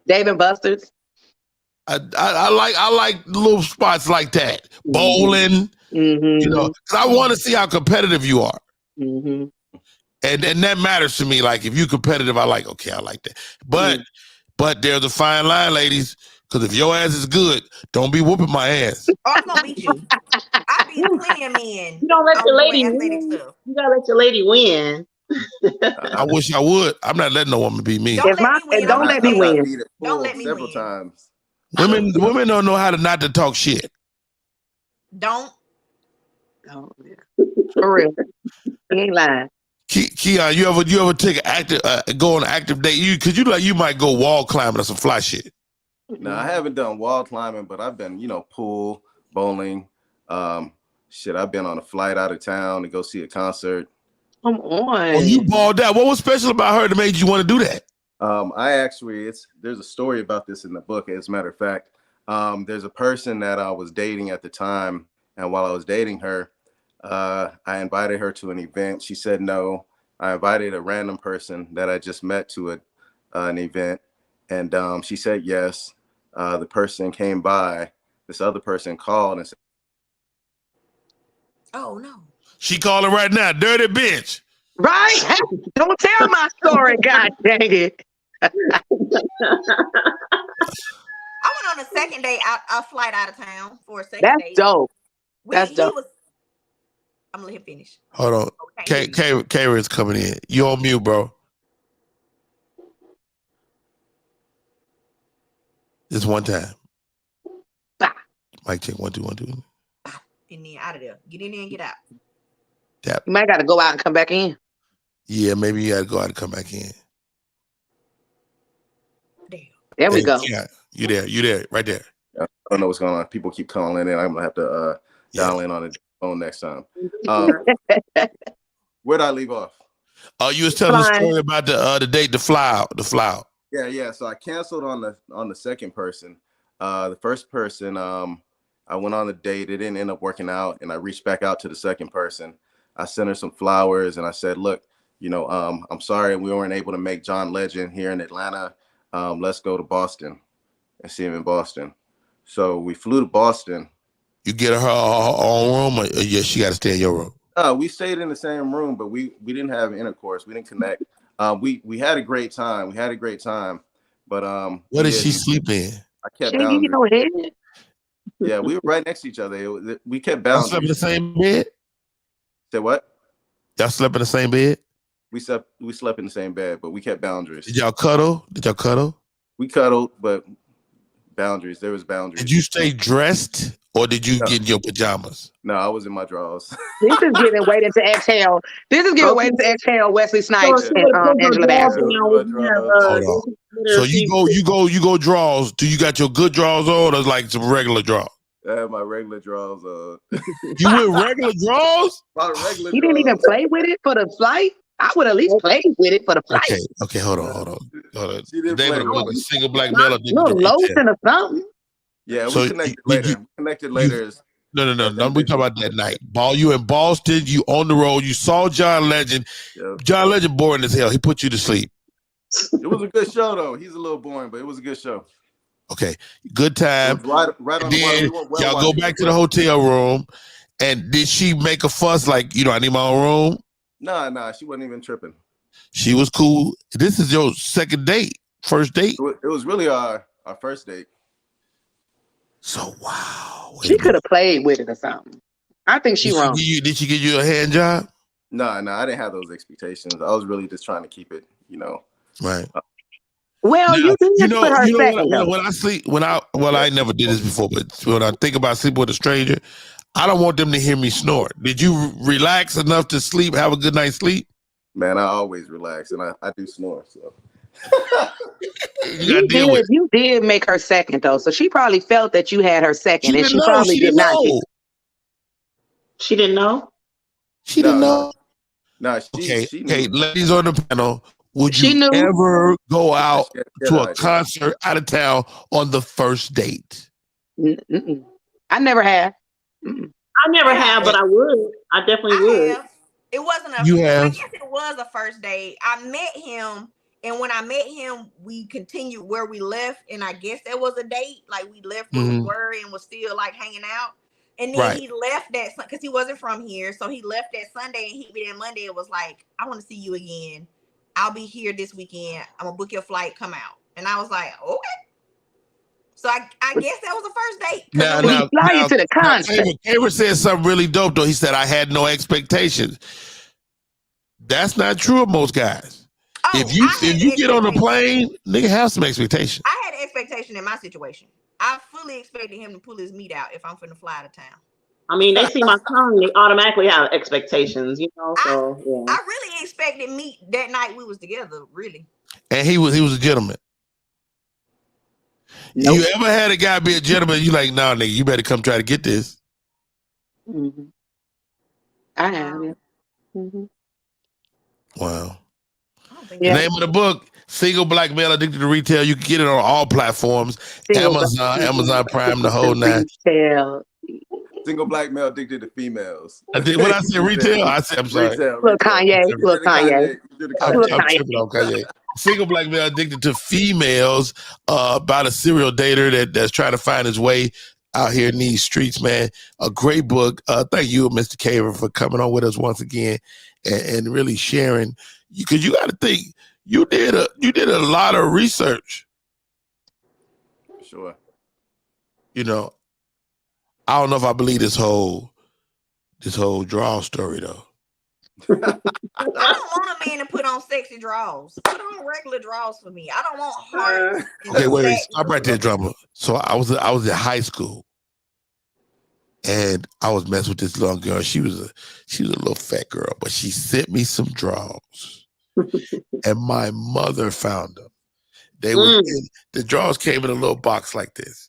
Dave and Buster's. I like little spots like that. Bowling. You know, because I want to see how competitive you are. And that matters to me. Like, if you're competitive, I like that. But there's a fine line, ladies. Because if your ass is good, don't be whooping my ass. Oh, I'm gonna beat you. I beat plenty of men. You don't let your lady win. You gotta let your lady win. I wish I would. I'm not letting no woman beat me. Don't let me win. Don't let me several win. times. Women don't know how to not to talk shit. Don't. For real. He ain't lying. Keon, you ever take go on an active date? You might go wall climbing or some fly shit. No, I haven't done wall climbing, but I've been, pool, bowling. I've been on a flight out of town to go see a concert. Come on. Oh, you balled out. What was special about her that made you want to do that? There's a story about this in the book. As a matter of fact, there's a person that I was dating at the time, and while I was dating her, I invited her to an event. She said no. I invited a random person that I just met to an event, and she said yes. The person came by. This other person called and said, "Oh no." She calling right now, dirty bitch. Right? Don't tell my story, god dang it. I went on a second date, a flight out of town for a second date. That's dope. That's dope. I'm gonna let him finish. Hold on. K-Rid's coming in. You on mute, bro. Just one time. Mic check. 1 2 1 2. And then out of there. Get in there and get out. Tap. You might got to go out and come back in. Yeah, maybe you got to go out and come back in. There we go. Yeah, you there, right there. I don't know what's going on. People keep calling in. I'm gonna have to dial in on the phone next time. Where'd I leave off? You was telling the story about the date, the fly out. Yeah. So I canceled on the second person. The first person, I went on the date. It didn't end up working out, and I reached back out to the second person. I sent her some flowers, and I said, "Look, I'm sorry we weren't able to make John Legend here in Atlanta. Let's go to Boston and see him in Boston." So we flew to Boston. You get her own room, or she got to stay in your room? We stayed in the same room, but we didn't have intercourse. We didn't connect. We had a great time. But what did she sleep in? I kept She didn't get no head. Yeah, we were right next to each other. We kept boundaries. Y'all slept in the same bed? Say what? Y'all slept in the same bed? We slept in the same bed, but we kept boundaries. Did y'all cuddle? We cuddled, but boundaries. There was boundaries. Did you stay dressed, or did you get in your pajamas? No, I was in my drawers. This is giving waiting to exhale. This is giving waiting to exhale. Wesley Snipes and Angela Bassett. Hold on. So you go draws. Do you got your good draws on or like some regular draws? I have my regular draws. You with regular draws? My regular You didn't even draws. play with it for the flight? I would at least play with it for the flight. Okay, hold on. She didn't David, play with a it. single black male. A little lotion or something. Yeah, So we connected later. Connected later. No. We talking about that night. You in Boston. You on the road. You saw John Legend. Yeah. John Legend boring as hell. He put you to sleep. It was a good show though. He's a little boring, but it was a good show. Okay, good time. Right on the water. Y'all go back to the hotel room. And did she make a fuss like, I need my own room? Nah, she wasn't even tripping. She was cool. This is your second date, first date. It was really our first date. So wow. She could have played with it or something. I think she wrong. Did she give you a hand job? No, I didn't have those expectations. I was really just trying to keep it, Right. Well, now, you did put her second. I never did this before, but when I think about sleeping with a stranger, I don't want them to hear me snore. Did you relax enough to sleep, have a good night's sleep? Man, I always relax, and I do snore. So you did make her second though, so she probably felt that you had her second, and she probably did not. She didn't know. She didn't know. No, she knew. Okay, ladies on the panel, would you ever go out to a concert out of town on the first date? I never have. I never have, but I would. I definitely would. It wasn't a. I guess it was a first date. I met him, and when I met him, we continued where we left, and I guess that was a date. Like we left where we were and was still like hanging out. And then he left that because he wasn't from here, so he left that Sunday and he be there Monday. It was like, I want to see you again. I'll be here this weekend. I'm gonna book your flight. Come out. And I was like, okay. So I guess that was the first date. Now, to the concert. Cameron said something really dope though. He said, I had no expectations. That's not true of most guys. If you get on a plane, nigga have some expectations. I had expectation in my situation. I fully expected him to pull his meat out if I'm finna fly out of town. I mean, they see my tongue, they automatically have expectations, So yeah. I really expected meat that night we was together, really. And he was a gentleman. Nope. You ever had a guy be a gentleman? You like, nah, nigga, you better come try to get this. Mm-hmm. I have. Yeah. Mm-hmm. Wow. The name of the book, Single Black Male Addicted to Retail. You can get it on all platforms. Amazon Prime, the whole nine. Single black male addicted to females. When I say retail, I say, I'm sorry. Look, Kanye. I'm tripping on Kanye. Single black male addicted to females, about a serial dater that's trying to find his way out here in these streets, man. A great book. Thank you, Mr. Caver, for coming on with us once again and really sharing. Because you got to think, you did a lot of research. Sure. I don't know if I believe this whole draw story though. I don't want a man to put on sexy draws. Put on regular draws for me. I don't want hearts. Okay, wait. Stop right there, drama. So I was in high school, and I was messing with this little girl. She was a little fat girl, but she sent me some draws, and my mother found them. They were the draws came in a little box like this,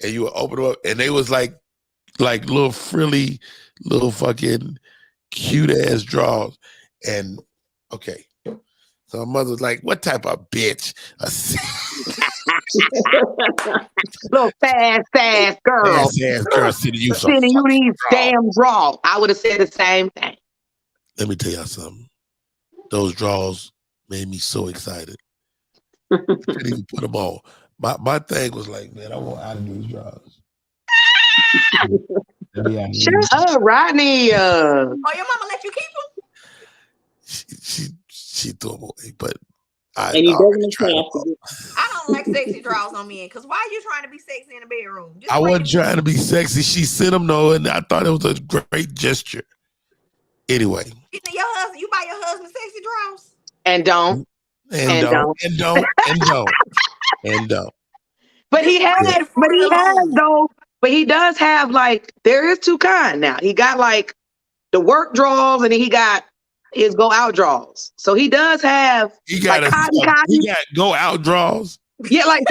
and you would open them up, and they was like little frilly, little fucking cute ass draws. And okay, so my mother was like, "What type of bitch?" Little fast girl. Fast girl sending you these damn draws. I would have said the same thing. Let me tell y'all something. Those draws made me so excited. I couldn't even put them on. My thing was like, man, I want out of these draws. Shut up, Rodney. Oh, your mama let you keep them? She threw them away, but I don't like sexy draws on men, because why are you trying to be sexy in the bedroom? I wasn't trying to be sexy. She sent them though, and I thought it was a great gesture. Anyway. You buy your husband sexy draws? And don't. But he does have like, there is two kinds now. He got like the work draws, and then he got is go out draws. So he does have He got like cotton. he got go out draws. Yeah, like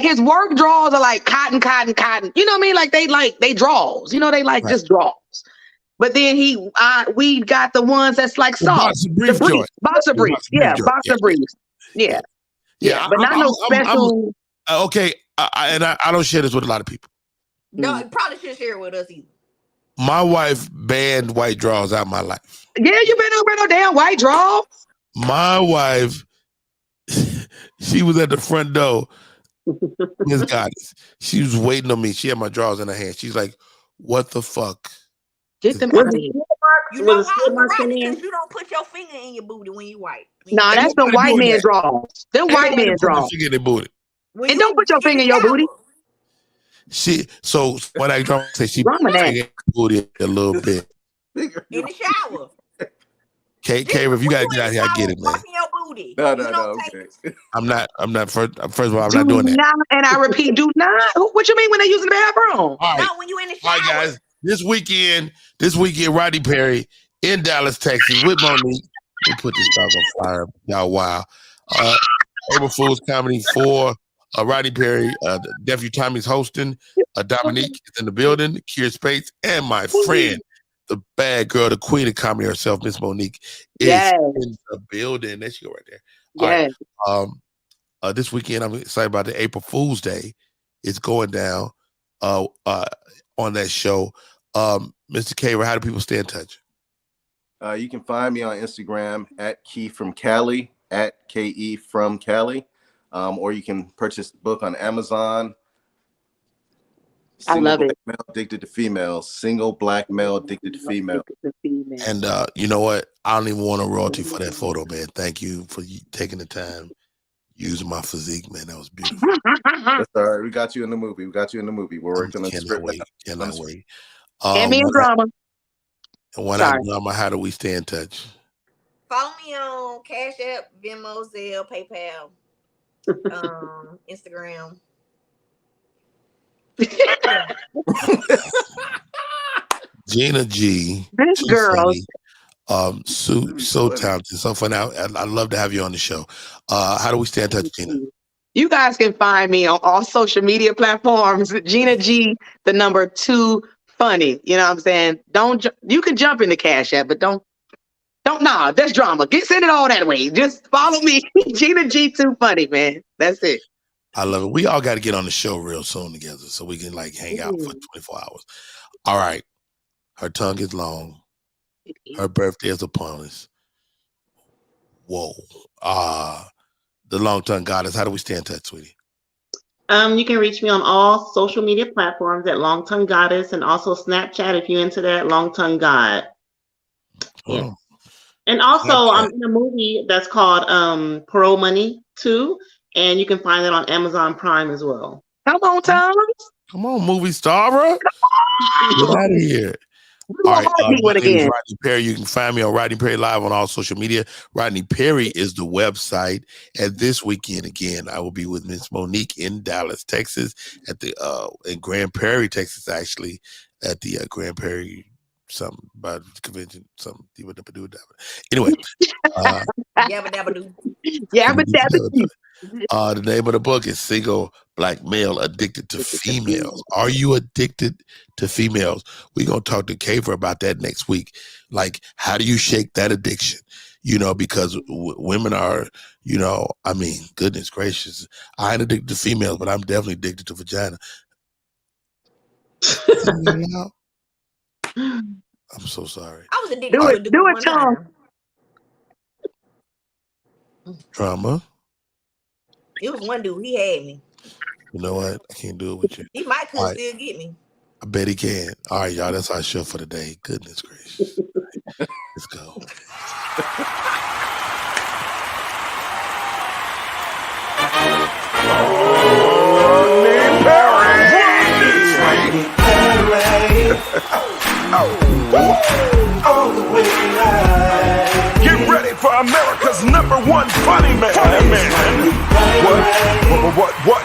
his work draws are like cotton. You know what I mean? Like they draws. You know, they like just draws. But then we got the ones that's like soft. Boxer briefs. Yeah, boxer briefs. Yeah. But not no special. Okay, I don't share this with a lot of people. No, you probably shouldn't share it with us either. My wife banned white draws out of my life. Yeah, you better wear no damn white draws. My wife, she was at the front door. Miss Goddess. She was waiting on me. She had my drawers in her hand. She's like, "What the fuck?" Get them out of here. You know why? Because you don't put your finger in your booty when you white. Nah, that's the white man draws. Them white man draws. Finger in their booty. And don't put your finger in your booty. So when I draw, say she put her booty a little bit in the shower. K, if you gotta get out here, I get it, man. No. Okay. I'm not. First of all, I'm not doing that. And I repeat, do not. What you mean when they use the bathroom? All right. No, when you in the shower. All right, guys. This weekend, Rodney Perry in Dallas, Texas, with Monique. We put this dog on fire. Y'all, wow. April Fool's Comedy 4. Rodney Perry, Nephew Tommy's hosting. Dominique is in the building. Kier Spates, and my friend, the bad girl, the queen of comedy herself, Miss Monique, is in the building. There she go right there. Yes. Right. This weekend, I'm excited about the April Fool's Day. It's going down on that show. Mr. Kaver, how do people stay in touch? You can find me on Instagram at Key from Cali, at KE from Cali. Or you can purchase the book on Amazon. I love it. Male addicted to females. Single black male addicted to female. And you know what? I don't even want a royalty for that photo, man. Thank you for taking the time, using my physique, man. That was beautiful. That's all right. We got you in the movie. We're working on the script. Cannot wait. And me in drama. And when I drama, how do we stay in touch? Follow me on Cash App, Venmo, Zelle, PayPal, Instagram. Gina G. This girl. So talented. So funny. I'd love to have you on the show. How do we stay in touch, Gina? You guys can find me on all social media platforms. Gina G, the number 2 funny. You know what I'm saying? You can jump into Cash App, but don't. That's drama. Send it all that way. Just follow me. Gina G, 2 funny, man. That's it. I love it. We all got to get on the show real soon together so we can hang out for 24 hours. All right. Her tongue is long. Her birthday is upon us. Whoa. The long tongue goddess. How do we stay in touch, sweetie? You can reach me on all social media platforms at Long Tongue Goddess, and also Snapchat if you're into that, Long Tongue God. Oh. And also, I'm in a movie that's called Parole Money 2, and you can find it on Amazon Prime as well. Come on, Tom. Come on, movie star, bro. Get out of here. All right, my name is Rodney Perry. You can find me on Rodney Perry Live on all social media. Rodney Perry is the website. And this weekend, again, I will be with Miss Monique in Dallas, Texas, at the in Grand Prairie, Texas, actually, at the Grand Prairie something about convention, something. Anyway, the name of the book is Single Black Male Addicted to Females. Are you addicted to females? We're going to talk to Kaver about that next week. Like, how do you shake that addiction? Because women are, goodness gracious. I ain't addicted to females, but I'm definitely addicted to vagina. I'm so sorry. I was addicted to it, Tom. Drama. It was one dude. He had me. You know what? I can't do it with you. He might still get me. I bet he can. All right, y'all. That's our show for today. Goodness gracious. Let's go. Get ready for America's #1 funny man. What?